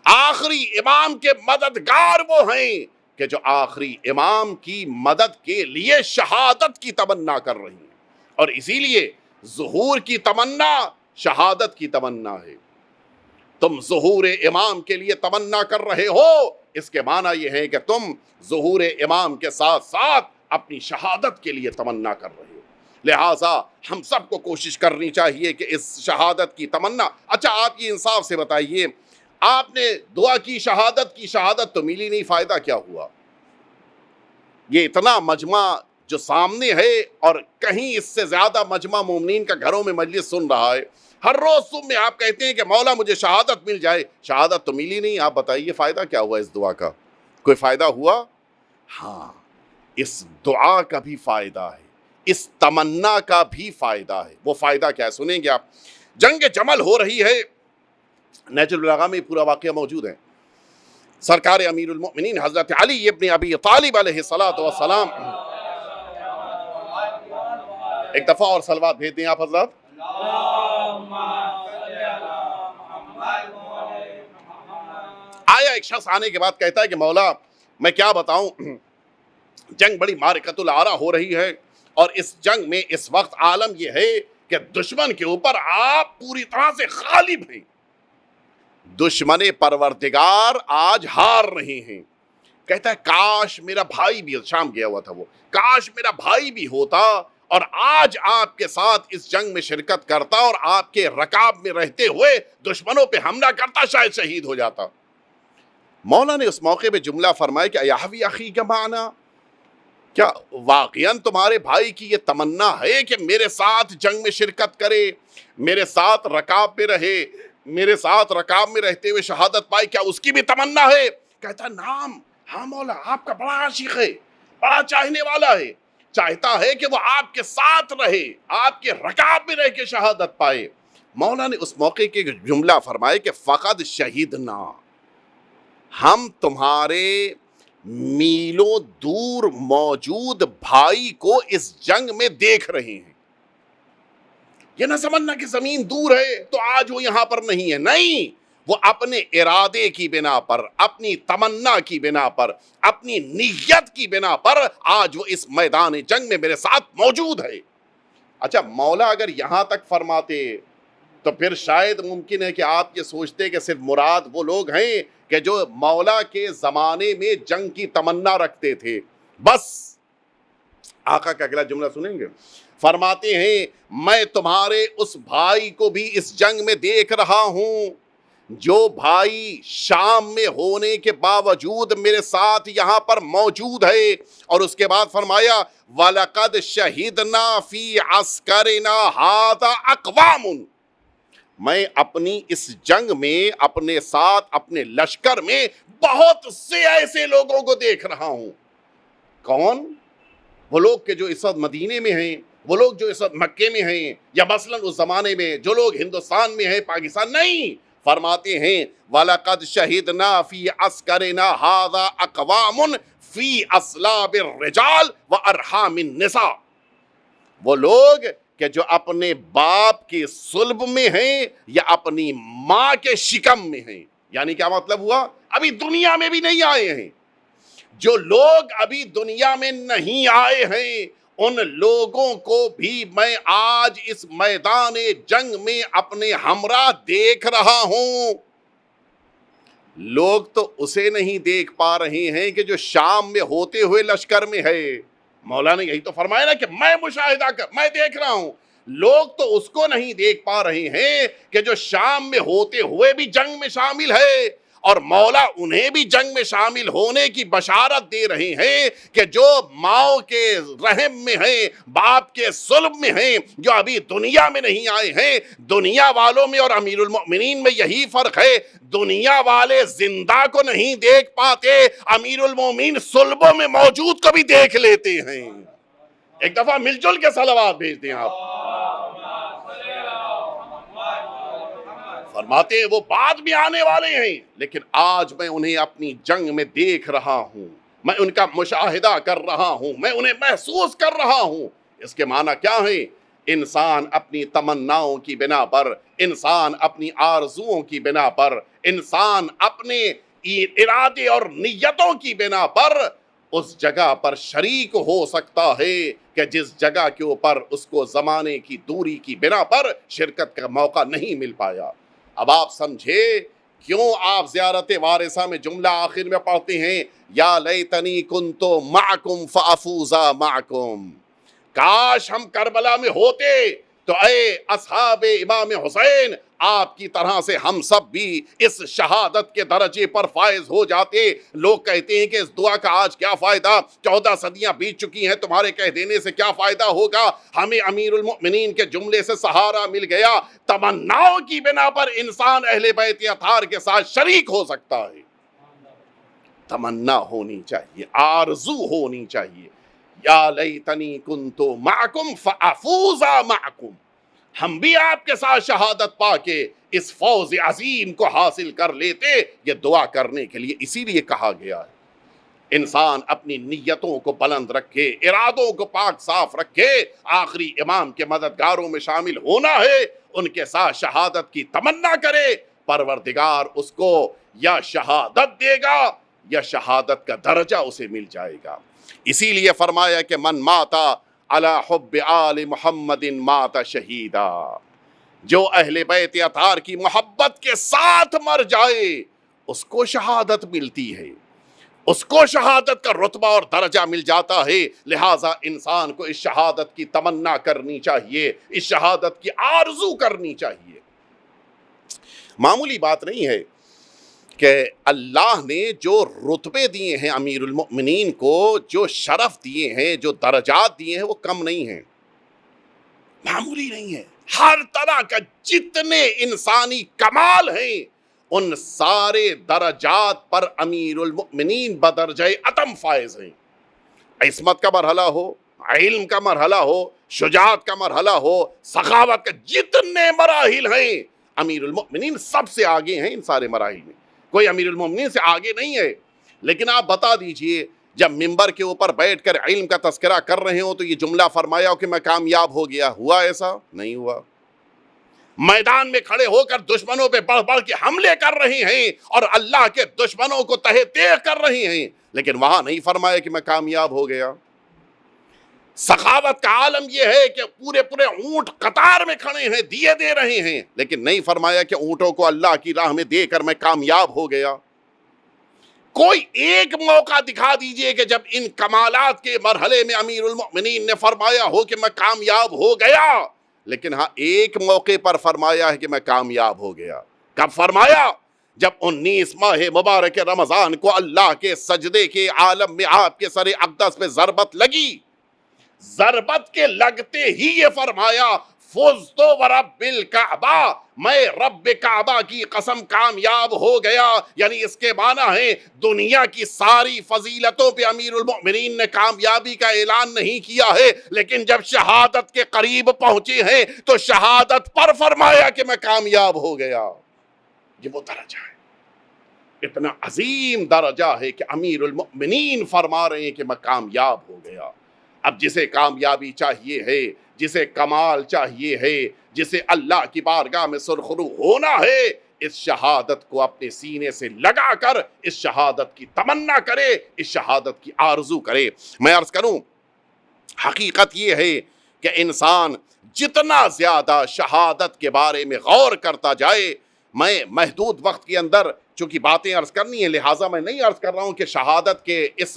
آخری امام کے مددگار وہ ہیں کہ جو آخری امام کی مدد کے لیے شہادت کی تمنا کر رہی ہیں، اور اسی لیے ظہور کی تمنا شہادت کی تمنا ہے. تم ظہور امام کے لیے تمنا کر رہے ہو، اس کے معنی یہ ہے کہ تم ظہور امام کے ساتھ ساتھ اپنی شہادت کے لیے تمنا کر رہے ہو. لہٰذا ہم سب کو کوشش کرنی چاہیے کہ اس شہادت کی تمنا. اچھا، آپ یہ انصاف سے بتائیے، آپ نے دعا کی شہادت تو ملی نہیں، فائدہ کیا ہوا؟ یہ اتنا مجمع جو سامنے ہے اور کہیں اس سے زیادہ مجمع مومنین کا گھروں میں مجلس سن رہا ہے، ہر روز صبح میں آپ کہتے ہیں کہ مولا مجھے شہادت مل جائے، شہادت تو ملی نہیں. آپ بتائیے فائدہ کیا ہوا اس دعا کا؟ کوئی فائدہ ہوا؟ ہاں، اس دعا کا بھی فائدہ ہے، اس تمنا کا بھی فائدہ ہے. وہ فائدہ کیا ہے سنیں گے آپ. جنگ جمل ہو رہی ہے، نہج البلاغہ میں پورا واقعہ موجود ہے. سرکار امیر المؤمنین حضرت علی ابن ابی طالب علیہ السلام، ایک دفعہ اور صلوات بھیج دیں آپ حضرات. آیا ایک شخص آنے کے بعد کہتا ہے کہ مولا میں کیا بتاؤں، جنگ بڑی معرکۃ العارہ ہو رہی ہے، اور اس جنگ میں اس وقت عالم یہ ہے کہ دشمن کے اوپر آپ پوری طرح سے غالب ہیں. دشمن پروردگار آج ہار رہے ہیں. کہتا ہے کاش میرا بھائی بھی، شام گیا ہوا تھا وہ، کاش میرا بھائی بھی ہوتا اور آج آپ کے ساتھ اس جنگ میں شرکت کرتا اور آپ کے رکاب میں رہتے ہوئے دشمنوں پہ حملہ کرتا، شاید شہید ہو جاتا۔ مولا نے اس موقع پہ جملہ فرمایا کہ ایحوی اخی کا معنی، کیا واقعاً تمہارے بھائی کی یہ تمنا ہے کہ میرے ساتھ جنگ میں شرکت کرے، میرے ساتھ رکاب میں رہے، میرے ساتھ رکاب میں رہتے ہوئے شہادت پائے؟ کیا اس کی بھی تمنا ہے؟ کہتا نام، ہاں مولا، آپ کا بڑا عاشق ہے، بڑا چاہنے والا ہے، چاہتا ہے کہ وہ آپ کے ساتھ رہے، آپ کے رکاب میں رہ کے شہادت پائے۔ مولا نے اس موقع کے جملہ فرمائے کہ فقد شہیدنا، ہم تمہارے میلوں دور موجود بھائی کو اس جنگ میں دیکھ رہے ہیں۔ یہ نہ سمجھنا کہ زمین دور ہے تو آج وہ یہاں پر نہیں ہے، نہیں، وہ اپنے ارادے کی بنا پر، اپنی تمنا کی بنا پر، اپنی نیت کی بنا پر آج وہ اس میدان جنگ میں میرے ساتھ موجود ہے۔ اچھا، مولا اگر یہاں تک فرماتے تو پھر شاید ممکن ہے کہ آپ یہ سوچتے کہ صرف مراد وہ لوگ ہیں کہ جو مولا کے زمانے میں جنگ کی تمنا رکھتے تھے بس۔ آقا کا اگلا جملہ سنیں گے، فرماتے ہیں میں تمہارے اس بھائی کو بھی اس جنگ میں دیکھ رہا ہوں جو بھائی شام میں ہونے کے باوجود میرے ساتھ یہاں پر موجود ہے۔ اور اس کے بعد فرمایا وَلَقَدْ شَهِدْنَا فِي عَسْكَرِنَا هَذَا أَقْوَامٌ، میں اپنی اس جنگ میں اپنے ساتھ اپنے لشکر میں بہت سے ایسے لوگوں کو دیکھ رہا ہوں۔ کون؟ وہ لوگ کہ جو اس وقت مدینے میں ہیں، وہ لوگ جو اس وقت مکے میں ہیں، یا مثلا اس زمانے میں جو لوگ ہندوستان میں ہیں، پاکستان نہیں۔ فرماتے ہیں وَلَقَدْ شَهِدْنَا فِي عَسْكَرِنَا هَذَا أَقْوَامٌ فِي أَصْلَابِ الرِّجَالِ وَأَرْحَامِ النِّسَاءِ، وہ لوگ کہ جو اپنے باپ کے صلب میں ہیں یا اپنی ماں کے شکم میں ہیں۔ یعنی کیا مطلب ہوا؟ ابھی دنیا میں بھی نہیں آئے ہیں۔ جو لوگ ابھی دنیا میں نہیں آئے ہیں ان لوگوں کو بھی میں آج اس میدان جنگ میں اپنے ہمراہ دیکھ رہا ہوں۔ لوگ تو اسے نہیں دیکھ پا رہے ہیں کہ جو شام میں ہوتے ہوئے لشکر میں ہے۔ مولا نے یہی تو فرمایا نا کہ میں مشاہدہ میں دیکھ رہا ہوں۔ لوگ تو اس کو نہیں دیکھ پا رہے ہیں کہ جو شام میں ہوتے ہوئے بھی جنگ میں شامل ہے، اور مولا انہیں بھی جنگ میں شامل ہونے کی بشارت دے رہے ہیں کہ جو ماں کے رحم میں ہیں، باپ کے صلب میں ہیں، جو ابھی دنیا میں نہیں آئے ہیں۔ دنیا والوں میں اور امیر المؤمنین میں یہی فرق ہے، دنیا والے زندہ کو نہیں دیکھ پاتے، امیر المؤمنین صلبوں میں موجود کو بھی دیکھ لیتے ہیں۔ ایک دفعہ مل جل کے صلوات بھیج دیں آپ۔ فرماتے ہیں وہ بعد میں آنے والے ہیں لیکن آج میں انہیں اپنی جنگ میں دیکھ رہا ہوں، میں ان کا مشاہدہ کر رہا ہوں، میں انہیں محسوس کر رہا ہوں۔ اس کے معنی کیا ہے؟ انسان اپنی تمناؤں کی بنا پر، انسان اپنی آرزوؤں کی بنا پر، انسان اپنے ارادے اور نیتوں کی بنا پر اس جگہ پر شریک ہو سکتا ہے کہ جس جگہ کے اوپر اس کو زمانے کی دوری کی بنا پر شرکت کا موقع نہیں مل پایا۔ اب آپ سمجھے کیوں آپ زیارت وارثہ میں جملہ آخر میں پڑھتے ہیں یا لیتنی کنتو معکم فافوز معکم، کاش ہم کربلا میں ہوتے تو اے اصحاب امام حسین آپ کی طرح سے ہم سب بھی اس شہادت کے درجے پر فائز ہو جاتے۔ لوگ کہتے ہیں کہ اس دعا کا آج کیا فائدہ، 14 صدیاں بیت چکی ہیں، تمہارے کہہ دینے سے کیا فائدہ ہوگا؟ ہمیں امیر المؤمنین کے جملے سے سہارا مل گیا۔ تمناؤں کی بنا پر انسان اہل بیت اطہار کے ساتھ شریک ہو سکتا ہے۔ تمنا ہونی چاہیے، آرزو ہونی چاہیے۔ یا لیتنی کنتو معکم فافوز معکم، ہم بھی آپ کے ساتھ شہادت پا کے اس فوز عظیم کو حاصل کر لیتے۔ یہ دعا کرنے کے لیے اسی لیے کہا گیا ہے انسان اپنی نیتوں کو بلند رکھے، ارادوں کو پاک صاف رکھے، آخری امام کے مددگاروں میں شامل ہونا ہے، ان کے ساتھ شہادت کی تمنا کرے، پروردگار اس کو یا شہادت دے گا یا شہادت کا درجہ اسے مل جائے گا۔ اسی لیے فرمایا کہ من ماتا علی حب آل محمد مات شہیدا، جو اہل بیت اطہار کی محبت کے ساتھ مر جائے اس کو شہادت ملتی ہے۔ اس کو شہادت کا رتبہ اور درجہ مل جاتا ہے. لہٰذا انسان کو اس شہادت کی تمنا کرنی چاہیے، اس شہادت کی آرزو کرنی چاہیے. معمولی بات نہیں ہے کہ اللہ نے جو رتبے دیے ہیں امیر المؤمنین کو، جو شرف دیے ہیں، جو درجات دیے ہیں، وہ کم نہیں ہیں، معمولی نہیں ہے. ہر طرح کا جتنے انسانی کمال ہیں ان سارے درجات پر امیر المؤمنین بدرجہ اتم فائز ہیں. عصمت کا مرحلہ ہو، علم کا مرحلہ ہو، شجاعت کا مرحلہ ہو، سخاوت کا، جتنے مراحل ہیں امیر المؤمنین سب سے آگے ہیں. ان سارے مراحل میں کوئی امیر المؤمنین سے آگے نہیں ہے. لیکن آپ بتا دیجئے جب ممبر کے اوپر بیٹھ کر علم کا تذکرہ کر رہے ہوں تو یہ جملہ فرمایا ہو کہ میں کامیاب ہو گیا، ہوا ایسا؟ نہیں ہوا. میدان میں کھڑے ہو کر دشمنوں پہ بڑھ بڑھ کے حملے کر رہے ہیں اور اللہ کے دشمنوں کو تہہ تیغ کر رہے ہیں، لیکن وہاں نہیں فرمایا کہ میں کامیاب ہو گیا. سخاوت کا عالم یہ ہے کہ پورے پورے اونٹ قطار میں کھڑے ہیں، دیے دے رہے ہیں، لیکن نہیں فرمایا کہ اونٹوں کو اللہ کی راہ میں دے کر میں کامیاب ہو گیا. کوئی ایک موقع دکھا دیجئے کہ جب ان کمالات کے مرحلے میں امیر المؤمنین نے فرمایا ہو کہ میں کامیاب ہو گیا. لیکن ہاں ایک موقع پر فرمایا ہے کہ میں کامیاب ہو گیا. کب فرمایا؟ جب 19 ماہ مبارک رمضان کو اللہ کے سجدے کے عالم میں آپ کے سر اقدس پہ ضربت لگی. ضربت کے لگتے ہی یہ فرمایا فزتو ورب الکعبہ، میں رب کعبہ کی قسم کامیاب ہو گیا. یعنی اس کے معنی ہے دنیا کی ساری فضیلتوں پہ امیر المؤمنین نے کامیابی کا اعلان نہیں کیا ہے، لیکن جب شہادت کے قریب پہنچے ہیں تو شہادت پر فرمایا کہ میں کامیاب ہو گیا. یہ وہ درجہ ہے، اتنا عظیم درجہ ہے کہ امیر المؤمنین فرما رہے ہیں کہ میں کامیاب ہو گیا. اب جسے کامیابی چاہیے ہے، جسے کمال چاہیے ہے، جسے اللہ کی بارگاہ میں سرخرو ہونا ہے، اس شہادت کو اپنے سینے سے لگا کر اس شہادت کی تمنا کرے، اس شہادت کی آرزو کرے. میں عرض کروں حقیقت یہ ہے کہ انسان جتنا زیادہ شہادت کے بارے میں غور کرتا جائے، میں محدود وقت کے اندر چونکہ باتیں عرض کرنی ہیں لہٰذا میں نہیں عرض کر رہا ہوں کہ شہادت کے اس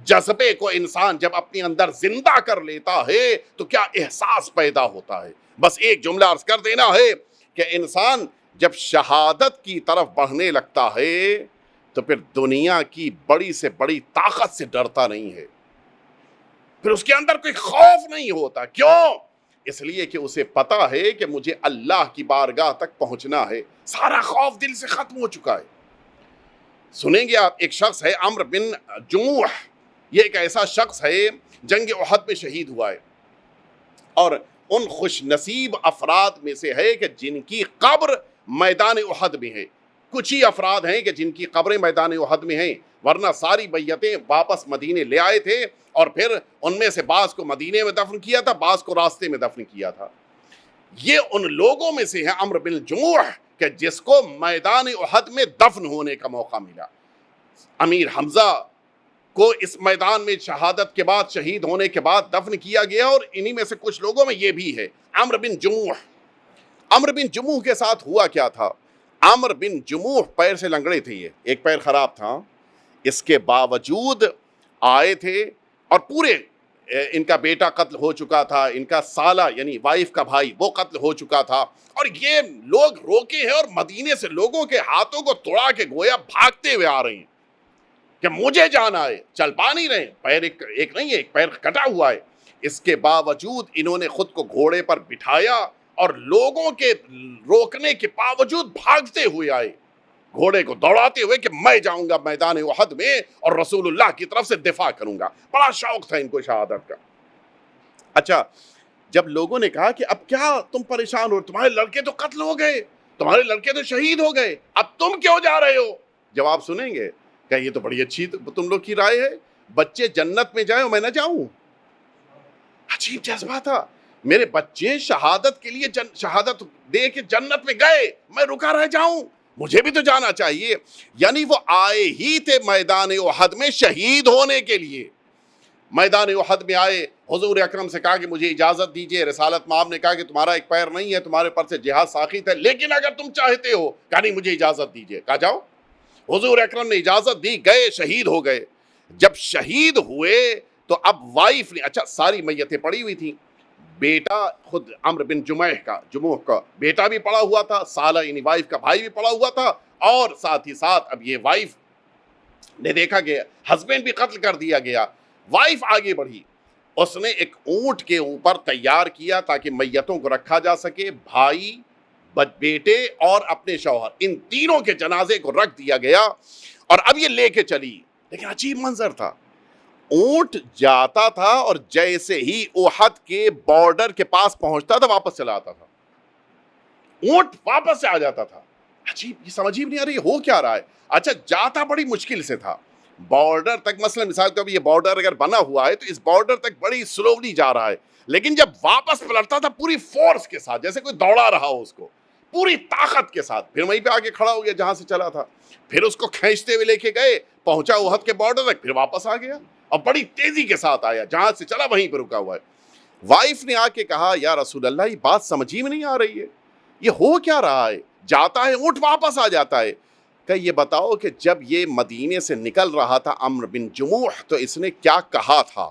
جذبے کو انسان جب اپنے اندر زندہ کر لیتا ہے تو کیا احساس پیدا ہوتا ہے. بس ایک جملہ عرض کر دینا ہے کہ انسان جب شہادت کی طرف بڑھنے لگتا ہے تو پھر دنیا کی بڑی سے بڑی طاقت سے ڈرتا نہیں ہے، پھر اس کے اندر کوئی خوف نہیں ہوتا. کیوں؟ اس لیے کہ اسے پتا ہے کہ مجھے اللہ کی بارگاہ تک پہنچنا ہے. سارا خوف دل سے ختم ہو چکا ہے. سنیں گے آپ، ایک شخص ہے عمرو بن جموح، یہ ایک ایسا شخص ہے جنگ احد میں شہید ہوا ہے، اور ان خوش نصیب افراد میں سے ہے کہ جن کی قبر میدان احد میں ہے. کچھ ہی افراد ہیں کہ جن کی قبریں میدان احد میں ہیں، ورنہ ساری بیعتیں واپس مدینے لے آئے تھے اور پھر ان میں سے بعض کو مدینے میں دفن کیا تھا، بعض کو راستے میں دفن کیا تھا. یہ ان لوگوں میں سے ہے عمرو بن جموح کہ جس کو میدان احد میں دفن ہونے کا موقع ملا. امیر حمزہ کو اس میدان میں شہادت کے بعد، شہید ہونے کے بعد دفن کیا گیا، اور انہی میں سے کچھ لوگوں میں یہ بھی ہے عمرو بن جموح. عمرو بن جموح کے ساتھ ہوا کیا تھا؟ عمرو بن جموح پیر سے لنگڑے تھے، یہ ایک پیر خراب تھا، اس کے باوجود آئے تھے اور پورے ان کا بیٹا قتل ہو چکا تھا، ان کا سالہ یعنی وائف کا بھائی وہ قتل ہو چکا تھا، اور یہ لوگ روکے ہیں اور مدینے سے لوگوں کے ہاتھوں کو توڑا کے گویا بھاگتے ہوئے آ رہے ہیں کہ مجھے جانا ہے. چل پا نہیں رہے، پیر ایک نہیں ہے، ایک پیر کٹا ہوا ہے. اس کے باوجود انہوں نے خود کو گھوڑے پر بٹھایا اور لوگوں کے روکنے کے باوجود بھاگتے ہوئے آئے، گھوڑے کو دوڑاتے ہوئے کہ میں جاؤں گا میدان احد میں اور رسول اللہ کی طرف سے دفاع کروں گا. بڑا شوق تھا ان کو شہادت کا. اچھا، جب لوگوں نے کہا کہ اب کیا تم پریشان ہو، تمہارے لڑکے تو قتل ہو گئے، تمہارے لڑکے تو شہید ہو گئے، اب تم کیوں جا رہے ہو؟ جواب سنیں گے کہ یہ تو بڑی اچھی تم لوگ کی رائے ہے، بچے جنت میں جائیں اور میں نہ جاؤں. عجیب جذبہ تھا. میرے بچے شہادت کے لیے شہادت دے کے جنت میں گئے، میں رکا رہ جاؤں؟ مجھے بھی تو جانا چاہیے. یعنی وہ آئے ہی تھے میدان احد میں شہید ہونے کے لیے. میدان احد میں آئے، حضور اکرم سے کہا کہ مجھے اجازت دیجئے. رسالت مآب نے کہا کہ تمہارا ایک پیر نہیں ہے، تمہارے پر سے جہاد ساقط ہے، لیکن اگر تم چاہتے ہو، کہا نہیں مجھے اجازت دیجئے. کہا جاؤ. حضور اکرم نے اجازت دی، گئے، شہید ہو گئے۔ جب شہید ہوئے تو اب وائف نے، اچھا ساری میتیں پڑی ہوئی تھیں، بیٹا خود عمرو بن جموح کا بیٹا بھی پڑا ہوا تھا، سالہ یعنی وائف کا بھائی بھی پڑا ہوا تھا، اور ساتھ ہی ساتھ اب یہ وائف نے دیکھا گیا ہسبینڈ بھی قتل کر دیا گیا۔ وائف آگے بڑھی، اس نے ایک اونٹ کے اوپر تیار کیا تاکہ میتوں کو رکھا جا سکے، بھائی، بیٹے اور اپنے شوہر، ان تینوں کے جنازے کو رکھ دیا گیا، اور اب یہ لے کے چلی۔ لیکن عجیب منظر تھا، اونٹ جاتا تھا اور جیسے ہی احد کے بارڈر کے پاس پہنچتا تھا واپس چلا آتا تھا، اونٹ واپس سے آ جاتا تھا۔ عجیب، یہ سمجھ ہی نہیں آ رہی ہو کیا رہا ہے۔ اچھا جاتا بڑی مشکل سے تھا بارڈر تک، مثلا مثال کے یہ بارڈر اگر بنا ہوا ہے تو اس بارڈر تک بڑی سلولی جا رہا ہے، لیکن جب واپس پلٹتا تھا پوری فورس کے ساتھ، جیسے کوئی دوڑا رہا ہو اس کو پوری طاقت کے ساتھ، پھر وہیں پہ آگے کھڑا ہو گیا جہاں سے چلا تھا، پھر اس کو کھینچتے ہوئے لے کے گئے، پہنچا احد کے بارڈر تک، پھر واپس آ گیا اور بڑی تیزی کے ساتھ آیا، جہاں سے چلا وہیں پہ رکا ہوا ہے۔ وائف نے آ کے کہا یا رسول اللہ، یہ بات سمجھ ہی میں نہیں آ رہی ہے، یہ ہو کیا رہا ہے، جاتا ہے اونٹ واپس آ جاتا ہے۔ کہ یہ بتاؤ کہ جب یہ مدینے سے نکل رہا تھا عمرو بن جموح تو اس نے کیا کہا تھا؟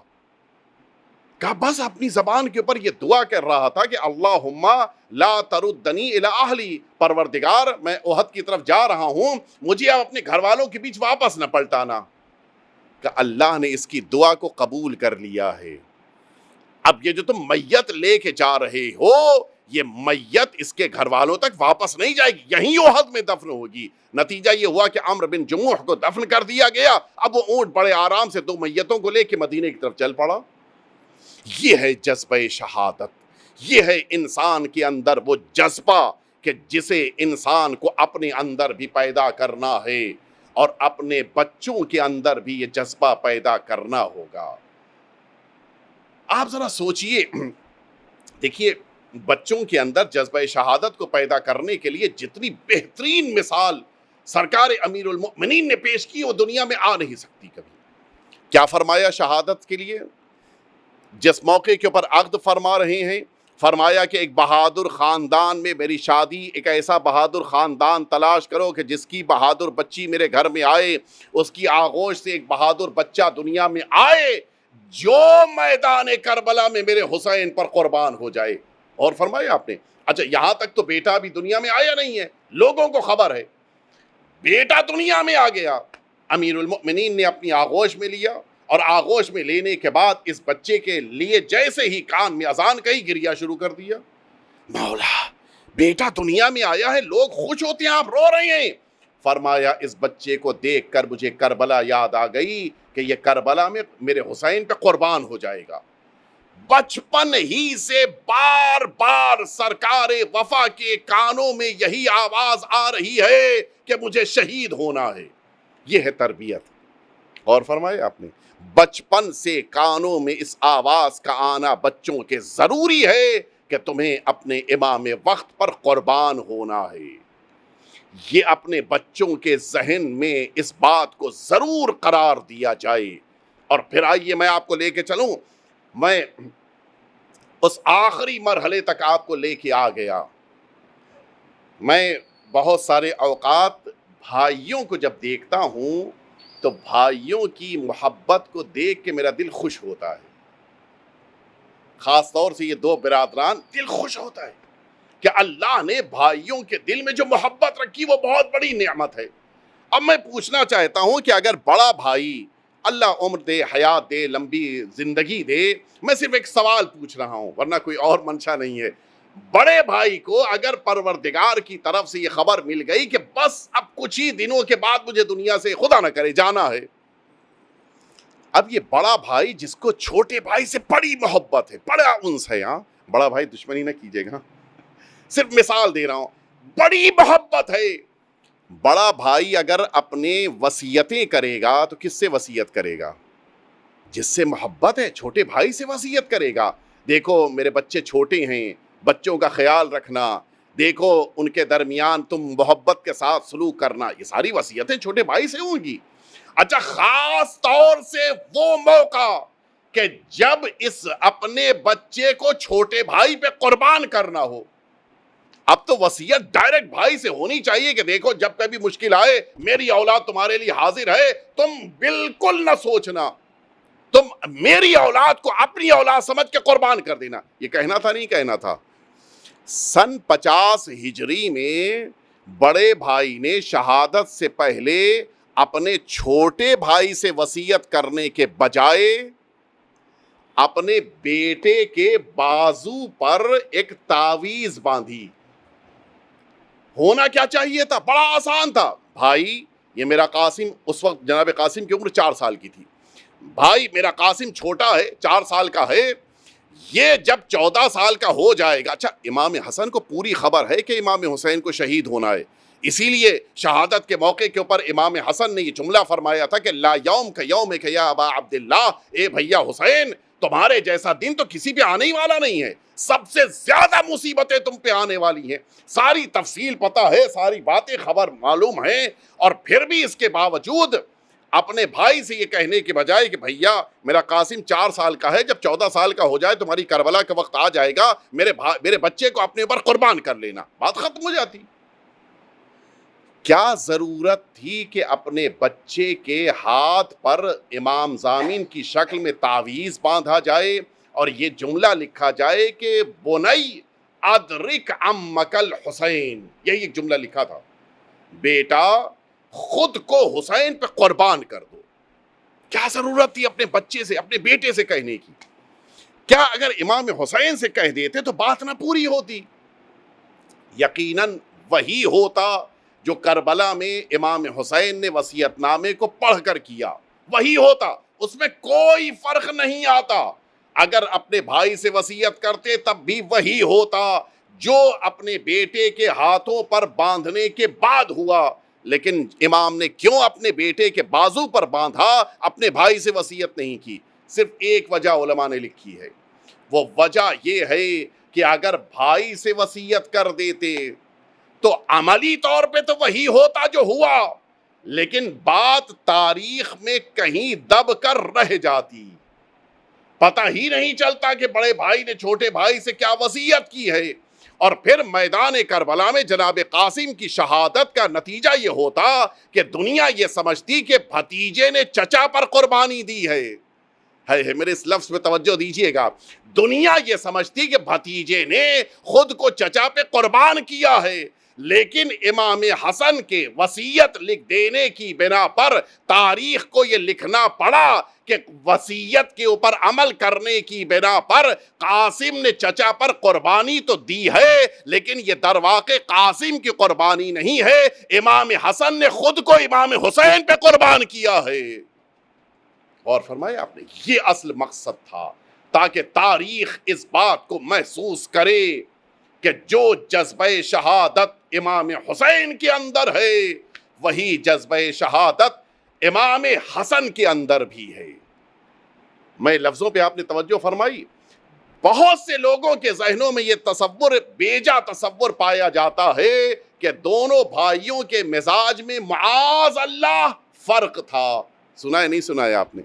کہا بس اپنی زبان کے اوپر یہ دعا کر رہا تھا کہ اللہم لا تردنی الی اہلی، پروردگار میں احد کی طرف جا رہا ہوں، مجھے اب اپنے گھر والوں کے بیچ واپس نہ پلٹانا۔ کہ اللہ نے اس کی دعا کو قبول کر لیا ہے۔ اب یہ جو تم میت لے کے جا رہے ہو، یہ میت اس کے گھر والوں تک واپس نہیں جائے گی، یہیں احد میں دفن ہوگی۔ نتیجہ یہ ہوا کہ عمرو بن جموح کو دفن کر دیا گیا، اب وہ اونٹ بڑے آرام سے 2 میتوں کو لے کے مدینے کی طرف چل پڑا۔ یہ ہے جذبہ شہادت، یہ ہے انسان کے اندر وہ جذبہ کہ جسے انسان کو اپنے اندر بھی پیدا کرنا ہے، اور اپنے بچوں کے اندر بھی یہ جذبہ پیدا کرنا ہوگا۔ آپ ذرا سوچئے، دیکھیے بچوں کے اندر جذبہ شہادت کو پیدا کرنے کے لیے جتنی بہترین مثال سرکار امیر المؤمنین نے پیش کی وہ دنیا میں آ نہیں سکتی کبھی۔ کیا فرمایا شہادت کے لیے؟ جس موقع کے اوپر عقد فرما رہے ہیں، فرمایا کہ ایک بہادر خاندان میں میری شادی، ایک ایسا بہادر خاندان تلاش کرو کہ جس کی بہادر بچی میرے گھر میں آئے، اس کی آغوش سے ایک بہادر بچہ دنیا میں آئے جو میدان کربلا میں میرے حسین پر قربان ہو جائے۔ اور فرمایا آپ نے، اچھا یہاں تک تو بیٹا بھی دنیا میں آیا نہیں ہے، لوگوں کو خبر ہے بیٹا دنیا میں آ گیا، امیر المؤمنین نے اپنی آغوش میں لیا، اور آغوش میں لینے کے بعد اس بچے کے لیے جیسے ہی کان میں اذان کہی گریا شروع کر دیا۔ مولا بیٹا دنیا میں آیا ہے، لوگ خوش ہوتے ہیں، آپ رو رہے ہیں۔ فرمایا اس بچے کو دیکھ کر مجھے کربلا یاد آ گئی کہ یہ کربلا میں میرے حسین پہ قربان ہو جائے گا۔ بچپن ہی سے بار بار سرکار وفا کے کانوں میں یہی آواز آ رہی ہے کہ مجھے شہید ہونا ہے۔ یہ ہے تربیت۔ اور فرمایا آپ نے، بچپن سے کانوں میں اس آواز کا آنا بچوں کے ضروری ہے کہ تمہیں اپنے امام وقت پر قربان ہونا ہے۔ یہ اپنے بچوں کے ذہن میں اس بات کو ضرور قرار دیا جائے۔ اور پھر آئیے میں آپ کو لے کے چلوں، میں اس آخری مرحلے تک آپ کو لے کے آ گیا۔ میں بہت سارے اوقات بھائیوں کو جب دیکھتا ہوں تو بھائیوں کی محبت کو دیکھ کے میرا دل خوش ہوتا ہے، خاص طور سے یہ 2 برادران، دل خوش ہوتا ہے کہ اللہ نے بھائیوں کے دل میں جو محبت رکھی وہ بہت بڑی نعمت ہے۔ اب میں پوچھنا چاہتا ہوں کہ اگر بڑا بھائی، اللہ عمر دے، حیات دے، لمبی زندگی دے، میں صرف ایک سوال پوچھ رہا ہوں ورنہ کوئی اور منشا نہیں ہے، بڑے بھائی کو اگر پروردگار کی طرف سے یہ خبر مل گئی کہ بس اب کچھ ہی دنوں کے بعد مجھے دنیا سے خدا نہ کرے جانا ہے، اب یہ بڑا بھائی جس کو چھوٹے بھائی سے بڑی محبت ہے، بڑا انس ہے، ہاں بڑا بھائی دشمنی نہ کیجیے گا، صرف مثال دے رہا ہوں، بڑی محبت ہے، بڑا بھائی اگر اپنے وصیتیں کرے گا تو کس سے وصیت کرے گا؟ جس سے محبت ہے، چھوٹے بھائی سے وصیت کرے گا۔ دیکھو میرے بچے چھوٹے ہیں، بچوں کا خیال رکھنا، دیکھو ان کے درمیان تم محبت کے ساتھ سلوک کرنا، یہ ساری وصیتیں چھوٹے بھائی سے ہوں گی۔ اچھا خاص طور سے وہ موقع کہ جب اس اپنے بچے کو چھوٹے بھائی پہ قربان کرنا ہو، اب تو وصیت ڈائریکٹ بھائی سے ہونی چاہیے کہ دیکھو جب کبھی مشکل آئے میری اولاد تمہارے لیے حاضر ہے، تم بالکل نہ سوچنا، تم میری اولاد کو اپنی اولاد سمجھ کے قربان کر دینا. یہ کہنا تھا نہیں کہنا تھا؟ سن 50 ہجری میں بڑے بھائی نے شہادت سے پہلے اپنے چھوٹے بھائی سے وصیت کرنے کے بجائے اپنے بیٹے کے بازو پر ایک تعویذ باندھی. ہونا کیا چاہیے تھا؟ بڑا آسان تھا. بھائی یہ میرا قاسم، اس وقت جناب قاسم کی عمر 4 سال کی تھی، بھائی میرا قاسم چھوٹا ہے، 4 سال کا ہے، یہ جب 14 سال کا ہو جائے گا. اچھا، امام حسن کو پوری خبر ہے کہ امام حسین کو شہید ہونا ہے، اسی لیے شہادت کے موقع کے اوپر امام حسن نے یہ جملہ فرمایا تھا کہ لا یوم کا یوم کا یا ابا عبداللہ، اے بھیا حسین تمہارے جیسا دن تو کسی پہ آنے ہی والا نہیں ہے، سب سے زیادہ مصیبتیں تم پہ آنے والی ہیں. ساری تفصیل پتہ ہے، ساری باتیں خبر معلوم ہیں، اور پھر بھی اس کے باوجود اپنے بھائی سے یہ کہنے کے بجائے کہ بھیا میرا قاسم 4 سال کا ہے، جب 14 سال کا ہو جائے تمہاری کربلا کا وقت آ جائے گا، میرے بچے کو اپنے اوپر قربان کر لینا، بات ختم ہو جاتی. کیا ضرورت تھی کہ اپنے بچے کے ہاتھ پر امام ضامن کی شکل میں تعویذ باندھا جائے اور یہ جملہ لکھا جائے کہ بنی ادرک عمک الحسین، یہی ایک جملہ لکھا تھا، بیٹا خود کو حسین پہ قربان کر دو. کیا ضرورت تھی اپنے بچے سے، اپنے بیٹے سے کہنے کی؟ کیا اگر امام حسین سے کہہ دیتے تو بات نہ پوری ہوتی؟ یقیناً وہی ہوتا جو کربلا میں امام حسین نے وصیت نامے کو پڑھ کر کیا، وہی ہوتا، اس میں کوئی فرق نہیں آتا. اگر اپنے بھائی سے وصیت کرتے تب بھی وہی ہوتا جو اپنے بیٹے کے ہاتھوں پر باندھنے کے بعد ہوا. لیکن امام نے کیوں اپنے بیٹے کے بازو پر باندھا، اپنے بھائی سے وصیت نہیں کی؟ صرف ایک وجہ علماء نے لکھی ہے، وہ وجہ یہ ہے کہ اگر بھائی سے وصیت کر دیتے تو عملی طور پہ تو وہی ہوتا جو ہوا، لیکن بات تاریخ میں کہیں دب کر رہ جاتی، پتہ ہی نہیں چلتا کہ بڑے بھائی نے چھوٹے بھائی سے کیا وصیت کی ہے. اور پھر میدان کربلا میں جناب قاسم کی شہادت کا نتیجہ یہ ہوتا کہ دنیا یہ سمجھتی کہ بھتیجے نے چچا پر قربانی دی ہے. میرے اس لفظ پہ توجہ دیجئے گا، دنیا یہ سمجھتی کہ بھتیجے نے خود کو چچا پہ قربان کیا ہے، لیکن امام حسن کے وصیت لکھ دینے کی بنا پر تاریخ کو یہ لکھنا پڑا کہ وصیت کے اوپر عمل کرنے کی بنا پر قاسم نے چچا پر قربانی تو دی ہے، لیکن یہ در واقع قاسم کی قربانی نہیں ہے، امام حسن نے خود کو امام حسین پہ قربان کیا ہے. اور فرمایا آپ نے یہ اصل مقصد تھا تاکہ تاریخ اس بات کو محسوس کرے کہ جو جذبہ شہادت امام حسین کے اندر ہے وہی جذبہ شہادت امام حسن کے اندر بھی ہے. میں لفظوں پہ آپ نے توجہ فرمائی. بہت سے لوگوں کے ذہنوں میں یہ تصور، بیجا تصور پایا جاتا ہے کہ دونوں بھائیوں کے مزاج میں معاذ اللہ فرق تھا. سنا ہے نہیں سنا ہے آپ نے؟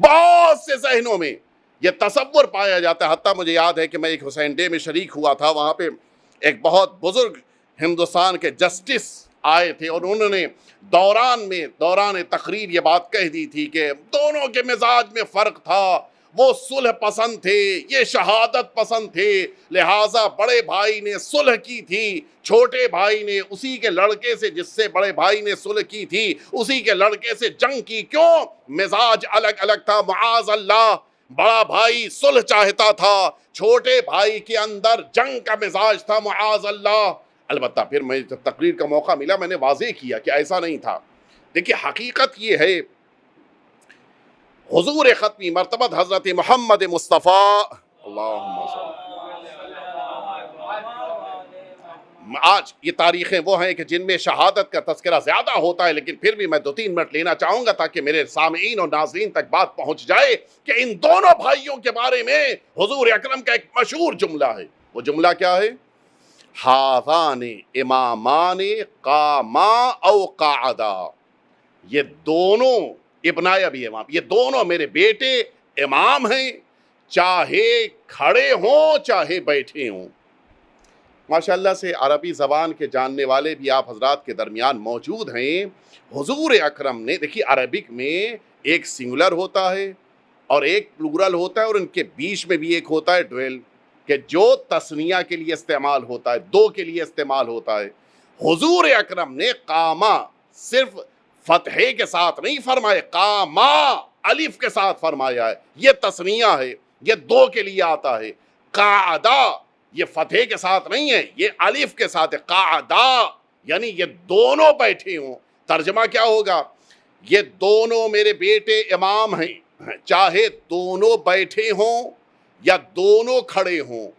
بہت سے ذہنوں میں یہ تصور پایا جاتا ہے. حتیٰ مجھے یاد ہے کہ میں ایک حسین ڈے میں شریک ہوا تھا، وہاں پہ ایک بہت بزرگ ہندوستان کے جسٹس آئے تھے اور انہوں نے دوران تقریر یہ بات کہہ دی تھی کہ دونوں کے مزاج میں فرق تھا، وہ صلح پسند تھے، یہ شہادت پسند تھے، لہٰذا بڑے بھائی نے صلح کی تھی، چھوٹے بھائی نے اسی کے لڑکے سے جس سے بڑے بھائی نے صلح کی تھی اسی کے لڑکے سے جنگ کی. کیوں؟ مزاج الگ الگ تھا. معاذ اللہ، بڑا بھائی صلح چاہتا تھا، چھوٹے بھائی کے اندر جنگ کا مزاج تھا. معاذ اللہ. البتہ پھر میں جب تقریر کا موقع ملا میں نے واضح کیا کہ ایسا نہیں تھا. دیکھیے حقیقت یہ ہے، حضور ختمی مرتبہ حضرت محمد مصطفیٰ اللہم صلی، آج یہ تاریخیں وہ ہیں کہ جن میں شہادت کا تذکرہ زیادہ ہوتا ہے، لیکن پھر بھی میں 2-3 منٹ لینا چاہوں گا تاکہ میرے سامعین اور ناظرین تک بات پہنچ جائے کہ ان دونوں بھائیوں کے بارے میں حضور اکرم کا ایک مشہور جملہ ہے. وہ جملہ کیا ہے؟ ہذان امامان قاما او قعدا. یہ دونوں ابنائے ابی امام، یہ دونوں میرے بیٹے امام ہیں، چاہے کھڑے ہوں چاہے بیٹھے ہوں. ماشاءاللہ سے عربی زبان کے جاننے والے بھی آپ حضرات کے درمیان موجود ہیں۔ حضور اکرم نے دیکھیے عربک میں ایک سنگولر ہوتا ہے اور ایک پلورل ہوتا ہے، اور ان کے بیچ میں بھی ایک ہوتا ہے ڈویل، کہ جو تثنیہ کے لیے استعمال ہوتا ہے، دو کے لیے استعمال ہوتا ہے۔ حضور اکرم نے قامہ صرف فتحے کے ساتھ نہیں فرمایا، قامہ الف کے ساتھ فرمایا ہے، یہ تثنیہ ہے، یہ دو کے لیے آتا ہے۔ قعدہ یہ فتحے کے ساتھ نہیں ہے، یہ الف کے ساتھ ہے، قعدہ یعنی یہ دونوں بیٹھے ہوں۔ ترجمہ کیا ہوگا؟ یہ دونوں میرے بیٹے امام ہیں، چاہے دونوں بیٹھے ہوں یا دونوں کھڑے ہوں۔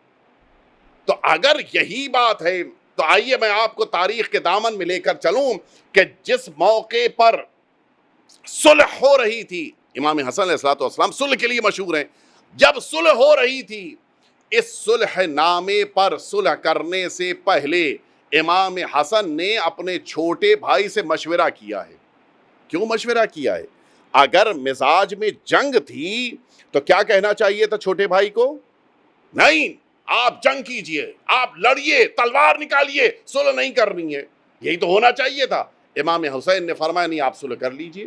تو اگر یہی بات ہے تو آئیے میں آپ کو تاریخ کے دامن میں لے کر چلوں کہ جس موقع پر صلح ہو رہی تھی، امام حسن علیہ السلام صلح کے لیے مشہور ہیں، جب صلح ہو رہی تھی، اس صلح نامے پر صلح کرنے سے پہلے امام حسن نے اپنے چھوٹے بھائی سے مشورہ کیا ہے۔ کیوں مشورہ کیا ہے؟ اگر مزاج میں جنگ تھی تو کیا کہنا چاہیے تھا چھوٹے بھائی کو؟ نہیں، آپ جنگ کیجئے، آپ لڑیے، تلوار نکالیے، صلح نہیں کرنی ہے، یہی تو ہونا چاہیے تھا۔ امام حسین نے فرمایا نہیں، آپ صلح کر لیجئے،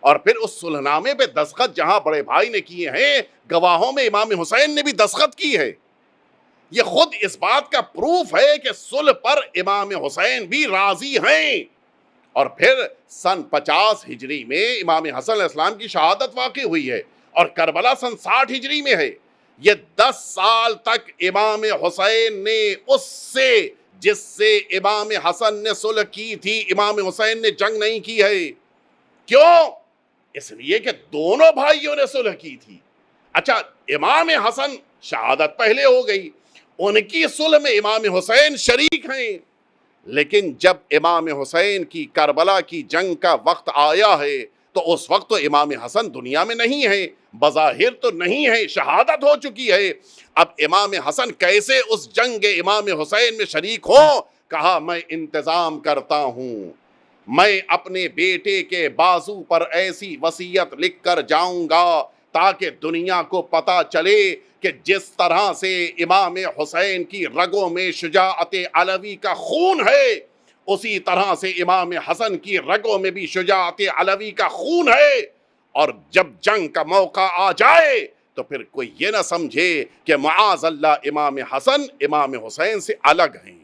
اور پھر اس صلح نامے پہ دستخط جہاں بڑے بھائی نے کیے ہیں، گواہوں میں امام حسین نے بھی دستخط کی ہے۔ یہ خود اس بات کا پروف ہے کہ صلح پر امام حسین بھی راضی ہیں۔ اور پھر سن 50 ہجری میں امام حسن علیہ السلام کی شہادت واقع ہوئی ہے، اور کربلا سن 60 ہجری میں ہے۔ یہ 10 سال تک امام حسین نے اس سے جس سے امام حسن نے صلح کی تھی، امام حسین نے جنگ نہیں کی ہے۔ کیوں؟ اس لیے کہ دونوں بھائیوں نے صلح کی تھی۔ اچھا، امام حسن شہادت پہلے ہو گئی، ان کی صلح میں امام حسین شریک ہیں، لیکن جب امام حسین کی کربلا کی جنگ کا وقت آیا ہے تو اس وقت تو امام حسن دنیا میں نہیں ہے، بظاہر تو نہیں ہے، شہادت ہو چکی ہے۔ اب امام حسن کیسے اس جنگ امام حسین میں شریک ہوں؟ کہا میں انتظام کرتا ہوں، میں اپنے بیٹے کے بازو پر ایسی وصیت لکھ کر جاؤں گا تاکہ دنیا کو پتا چلے کہ جس طرح سے امام حسین کی رگوں میں شجاعت علوی کا خون ہے، اسی طرح سے امام حسن کی رگوں میں بھی شجاعت علوی کا خون ہے، اور جب جنگ کا موقع آ جائے تو پھر کوئی یہ نہ سمجھے کہ معاذ اللہ امام حسن امام حسین سے الگ ہیں۔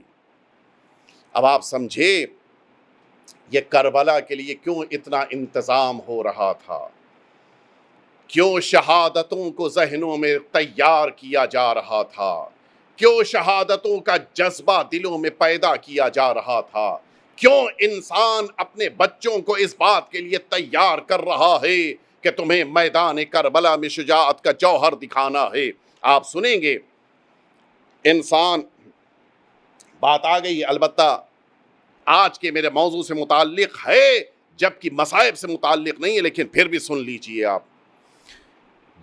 اب آپ سمجھے یہ کربلا کے لیے کیوں اتنا انتظام ہو رہا تھا، کیوں شہادتوں کو ذہنوں میں تیار کیا جا رہا تھا، کیوں شہادتوں کا جذبہ دلوں میں پیدا کیا جا رہا تھا، کیوں انسان اپنے بچوں کو اس بات کے لیے تیار کر رہا ہے کہ تمہیں میدان کربلا میں شجاعت کا جوہر دکھانا ہے۔ آپ سنیں گے انسان، بات آ گئی البتہ آج کے میرے موضوع سے متعلق ہے، جبکہ مصائب سے متعلق نہیں ہے، لیکن پھر بھی سن لیجئے آپ۔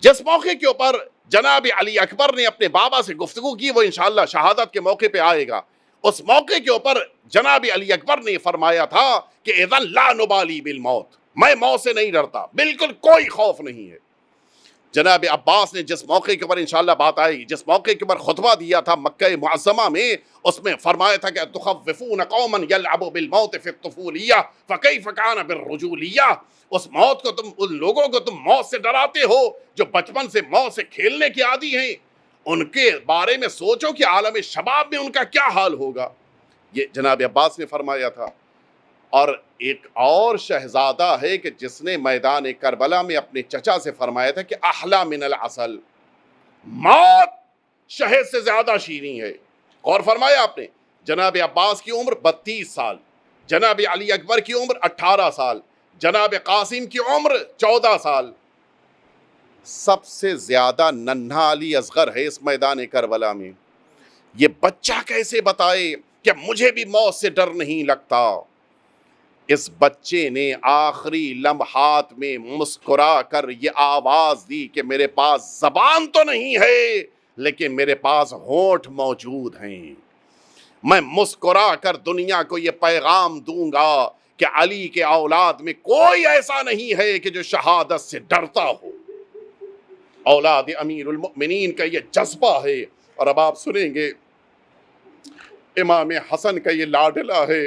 جس موقع کے اوپر جناب علی اکبر نے اپنے بابا سے گفتگو کی، وہ انشاءاللہ شہادت کے موقع پہ آئے گا، اس موقع کے اوپر جناب علی اکبر نے فرمایا تھا کہ اذن لا نبالی بالموت، میں موت سے نہیں ڈرتا، بالکل کوئی خوف نہیں ہے۔ جناب عباس نے جس موقع کے اوپر انشاءاللہ بات آئے گی، جس موقع کے اوپر خطبہ دیا تھا مکہ معظمہ میں، اس میں فرمایا تھا کہ تخوفون قوما یلعبوا بالموت فی الطفولیہ فکیف کان بالرجولیہ، اس موت کو تم، ان لوگوں کو تم موت سے ڈراتے ہو جو بچپن سے موت سے کھیلنے کے عادی ہیں، ان کے بارے میں سوچو کہ عالم شباب میں ان کا کیا حال ہوگا۔ یہ جناب عباس نے فرمایا تھا۔ اور ایک اور شہزادہ ہے کہ جس نے میدان کربلا میں اپنے چچا سے فرمایا تھا کہ احلا من العسل، موت شہد سے زیادہ شیریں ہے۔ اور فرمایا آپ نے جناب عباس کی عمر 32 سال، جناب علی اکبر کی عمر 18 سال، جناب قاسم کی عمر 14 سال، سب سے زیادہ ننھا علی اصغر ہے اس میدان کربلا میں۔ یہ بچہ کیسے بتائے کہ مجھے بھی موت سے ڈر نہیں لگتا؟ اس بچے نے آخری لمحات میں مسکرا کر یہ آواز دی کہ میرے پاس زبان تو نہیں ہے لیکن میرے پاس ہونٹ موجود ہیں، میں مسکرا کر دنیا کو یہ پیغام دوں گا کہ علی کے اولاد میں کوئی ایسا نہیں ہے کہ جو شہادت سے ڈرتا ہو۔ اولاد امیر المؤمنین کا یہ جذبہ ہے۔ اور اب آپ سنیں گے امام حسن کا یہ لاڈلا ہے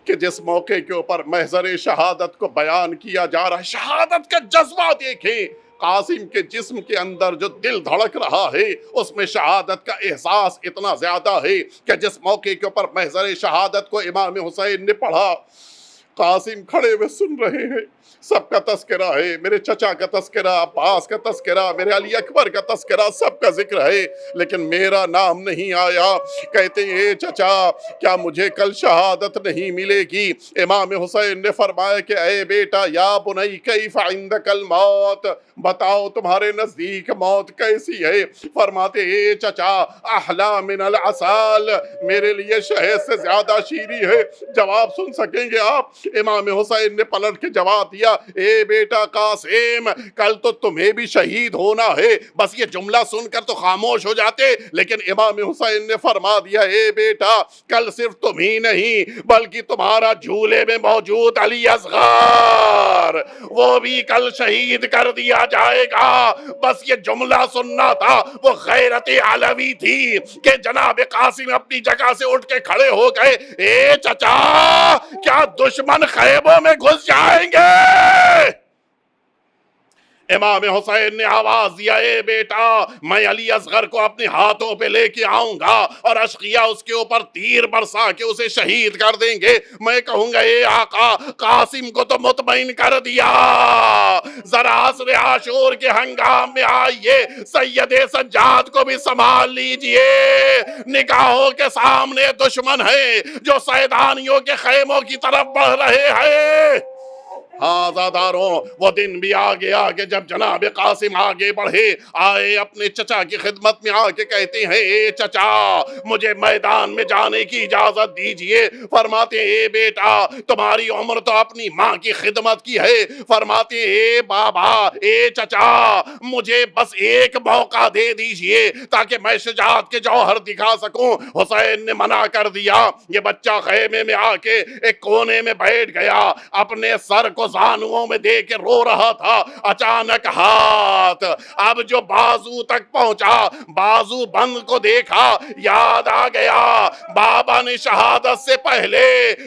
کہ جس موقع کے اوپر محضر شہادت کو بیان کیا جا رہا ہے، شہادت کا جذبہ دیکھیں، قاسم کے جسم کے اندر جو دل دھڑک رہا ہے اس میں شہادت کا احساس اتنا زیادہ ہے کہ جس موقع کے اوپر محضر شہادت کو امام حسین نے پڑھا، قاسم کھڑے ہوئے سن رہے ہیں، سب کا تذکرہ ہے، میرے چچا کا تذکرہ، عباس کا تذکرہ، میرے علی اکبر کا تذکرہ، سب کا ذکر ہے، لیکن میرا نام نہیں آیا۔ کہتے ہیں اے چچا کیا مجھے کل شہادت نہیں ملے گی؟ امام حسین نے فرمایا کہ اے بیٹا، یا بنی کیف عندک الموت، بتاؤ تمہارے نزدیک موت کیسی ہے؟ فرماتے اے چچا احلا من العسال، میرے لیے شہد سے زیادہ شیریں ہے۔ جواب سن سکیں گے آپ؟ امام حسین نے پلٹ کے جواب دیا، اے بیٹا قاسم، کل تو تمہیں بھی شہید ہونا ہے۔ بس یہ جملہ سن کر تو خاموش ہو جاتے، لیکن امام حسین نے فرما دیا، اے بیٹا کل صرف تم ہی نہیں بلکہ تمہارا جھولے میں موجود علی اصغر وہ بھی کل شہید کر دیا جائے گا۔ بس یہ جملہ سننا تھا۔ وہ غیرت علوی تھی کہ جناب قاسم اپنی جگہ سے اٹھ کے کھڑے ہو گئے۔ اے چچا کیا دشمن خیموں میں گھس جائیں گے؟ امام حسین نے آواز دیا، اے بیٹا میں علی اصغر کو اپنے ہاتھوں پہ لے کے آؤں گا اور اشقیاء اس کے اوپر تیر برسا کے اسے شہید کر دیں گے۔ میں کہوں گا اے آقا قاسم کو تو مطمئن کر دیا، ذرا عصر عاشور کے ہنگام میں آئیے، سید سجاد کو بھی سنبھال لیجئے، نگاہوں کے سامنے دشمن ہے جو سیدانیوں کے خیموں کی طرف بڑھ رہے ہیں۔ ہاں زاداروں، وہ دن بھی آ گیا کہ جب جناب قاسم آگے بڑھے، آئے اپنے چچا کی خدمت میں آ کے کہتے ہیں، اے چچا مجھے میدان میں جانے کی اجازت دیجئے۔ فرماتے ہیں اے بیٹا تمہاری عمر تو اپنی ماں کی خدمت کی ہے۔ فرماتے ہیں اے بابا، اے چچا مجھے بس ایک موقع دے دیجئے تاکہ میں شجاعت کے جوہر دکھا سکوں۔ حسین نے منع کر دیا۔ یہ بچہ خیمے میں آ کے ایک کونے میں بیٹھ گیا، اپنے سر کو زانوؤں میں دے کے رو رہا تھا۔ اچانک ہاتھ اب جو بازو تک پہنچا، بازو بند کو دیکھا، یاد آ گیا بابا نے شہادت سے پہلے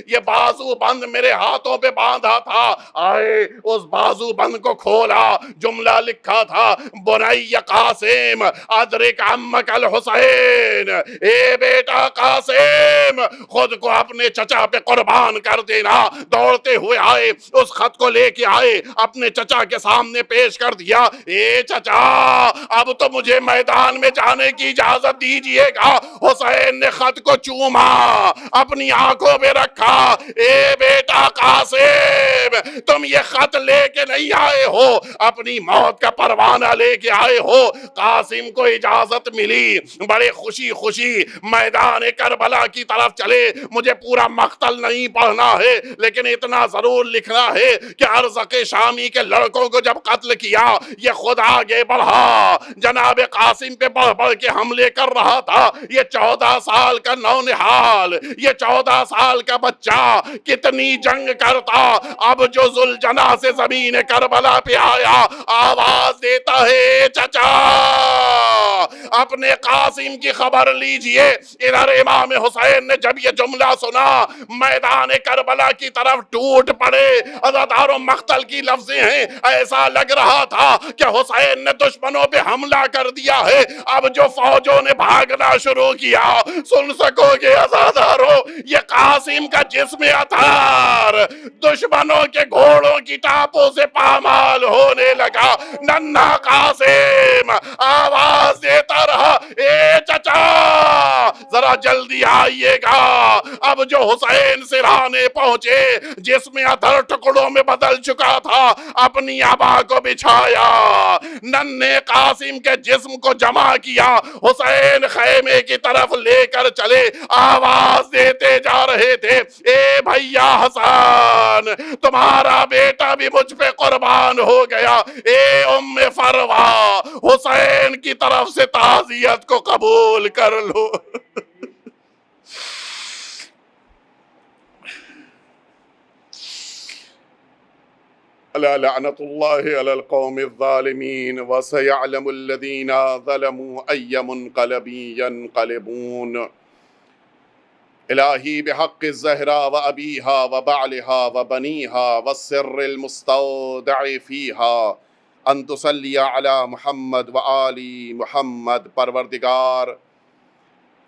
یہ بازو بند میرے ہاتھوں پہ باندھا تھا۔ آئے اس بازو بند کو کھولا، جملہ لکھا تھا، بنی قاسم ادرک عمک الحسین، اے بیٹا قاسم خود کو اپنے چچا پہ قربان کر دینا۔ دوڑتے ہوئے آئے، اس خط کو لے کے آئے، اپنے چچا کے سامنے پیش کر دیا۔ اے چچا اب تو مجھے میدان میں جانے کی اجازت دیجئے گا۔ حسین نے خط کو چوما، اپنی آنکھوں میں رکھا۔ اے بیٹا قاسم تم یہ خط لے کے نہیں آئے ہو، اپنی موت کا پروانہ لے کے آئے ہو۔ قاسم کو اجازت ملی، بڑے خوشی خوشی میدان کربلا کی طرف چلے۔ مجھے پورا مقتل نہیں پڑھنا ہے، لیکن اتنا ضرور لکھنا ہے کہ ارزق شامی کے لڑکوں کو جب قتل کیا، یہ خود آگے بڑھا، جناب قاسم پہ بڑھ بڑھ کے حملے کر رہا تھا۔ یہ 14 سال کا نونہال، یہ 14 سال کا بچہ کتنی جنگ کرتا، اب جو ذوالجناح سے زمین کربلا پہ آیا، آواز دیتا ہے چچا اپنے قاسم کی خبر لیجئے۔ ادھر امام حسین نے جب یہ جملہ سنا، میدان کربلا کی طرف ٹوٹ پڑے۔ عزاداروں مقتل کی لفظیں ہیں، ایسا لگ رہا تھا کہ حسین نے دشمنوں پہ حملہ کر دیا ہے، اب جو فوجوں نے بھاگنا شروع کیا۔ سن سکو گے عزاداروں، یہ قاسم کا جسم اطہار دشمنوں کے گھوڑوں کی ٹاپوں سے پامال ہونے لگا۔ ننھا قاسم آواز دیتا رہا، اے چچا ذرا جلدی آئیے گا۔ اب جو حسین سرانے پہنچے، جسم ادھر ٹکڑوں میں بدل چکا تھا، اپنی عبا کو بچھایا، ننھے قاسم کے جسم کو جمع کیا، حسین خیمے کی طرف لے کر چلے، آواز دیتے جا رہے تھے، اے بھیا حسن تمہارا بیٹا بھی مجھ پہ قربان ہو گیا، اے ام فروا حسین کی طرف سے تعزیت کو قبول کر لو۔ الا لعنت اللہ علی القوم الظالمین وسیعلم الذین ظلموا ای منقلب ینقلبون۔ الہی بحق الزہرا و ابیہا و بعلہا و بنیہا و السر المستودع فیہا ان تصلی علی محمد و آلی محمد۔ پروردگار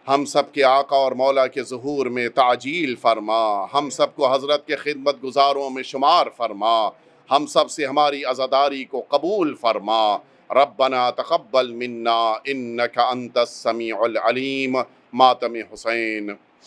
ہم سب کے آقا اور مولا کے ظہور میں تعجیل فرما، ہم سب کو حضرت کے خدمت گزاروں میں شمار فرما، ہم سب سے ہماری عزاداری کو قبول فرما۔ ربنا تقبل منا انک انت السمیع العلیم۔ ماتم حسین۔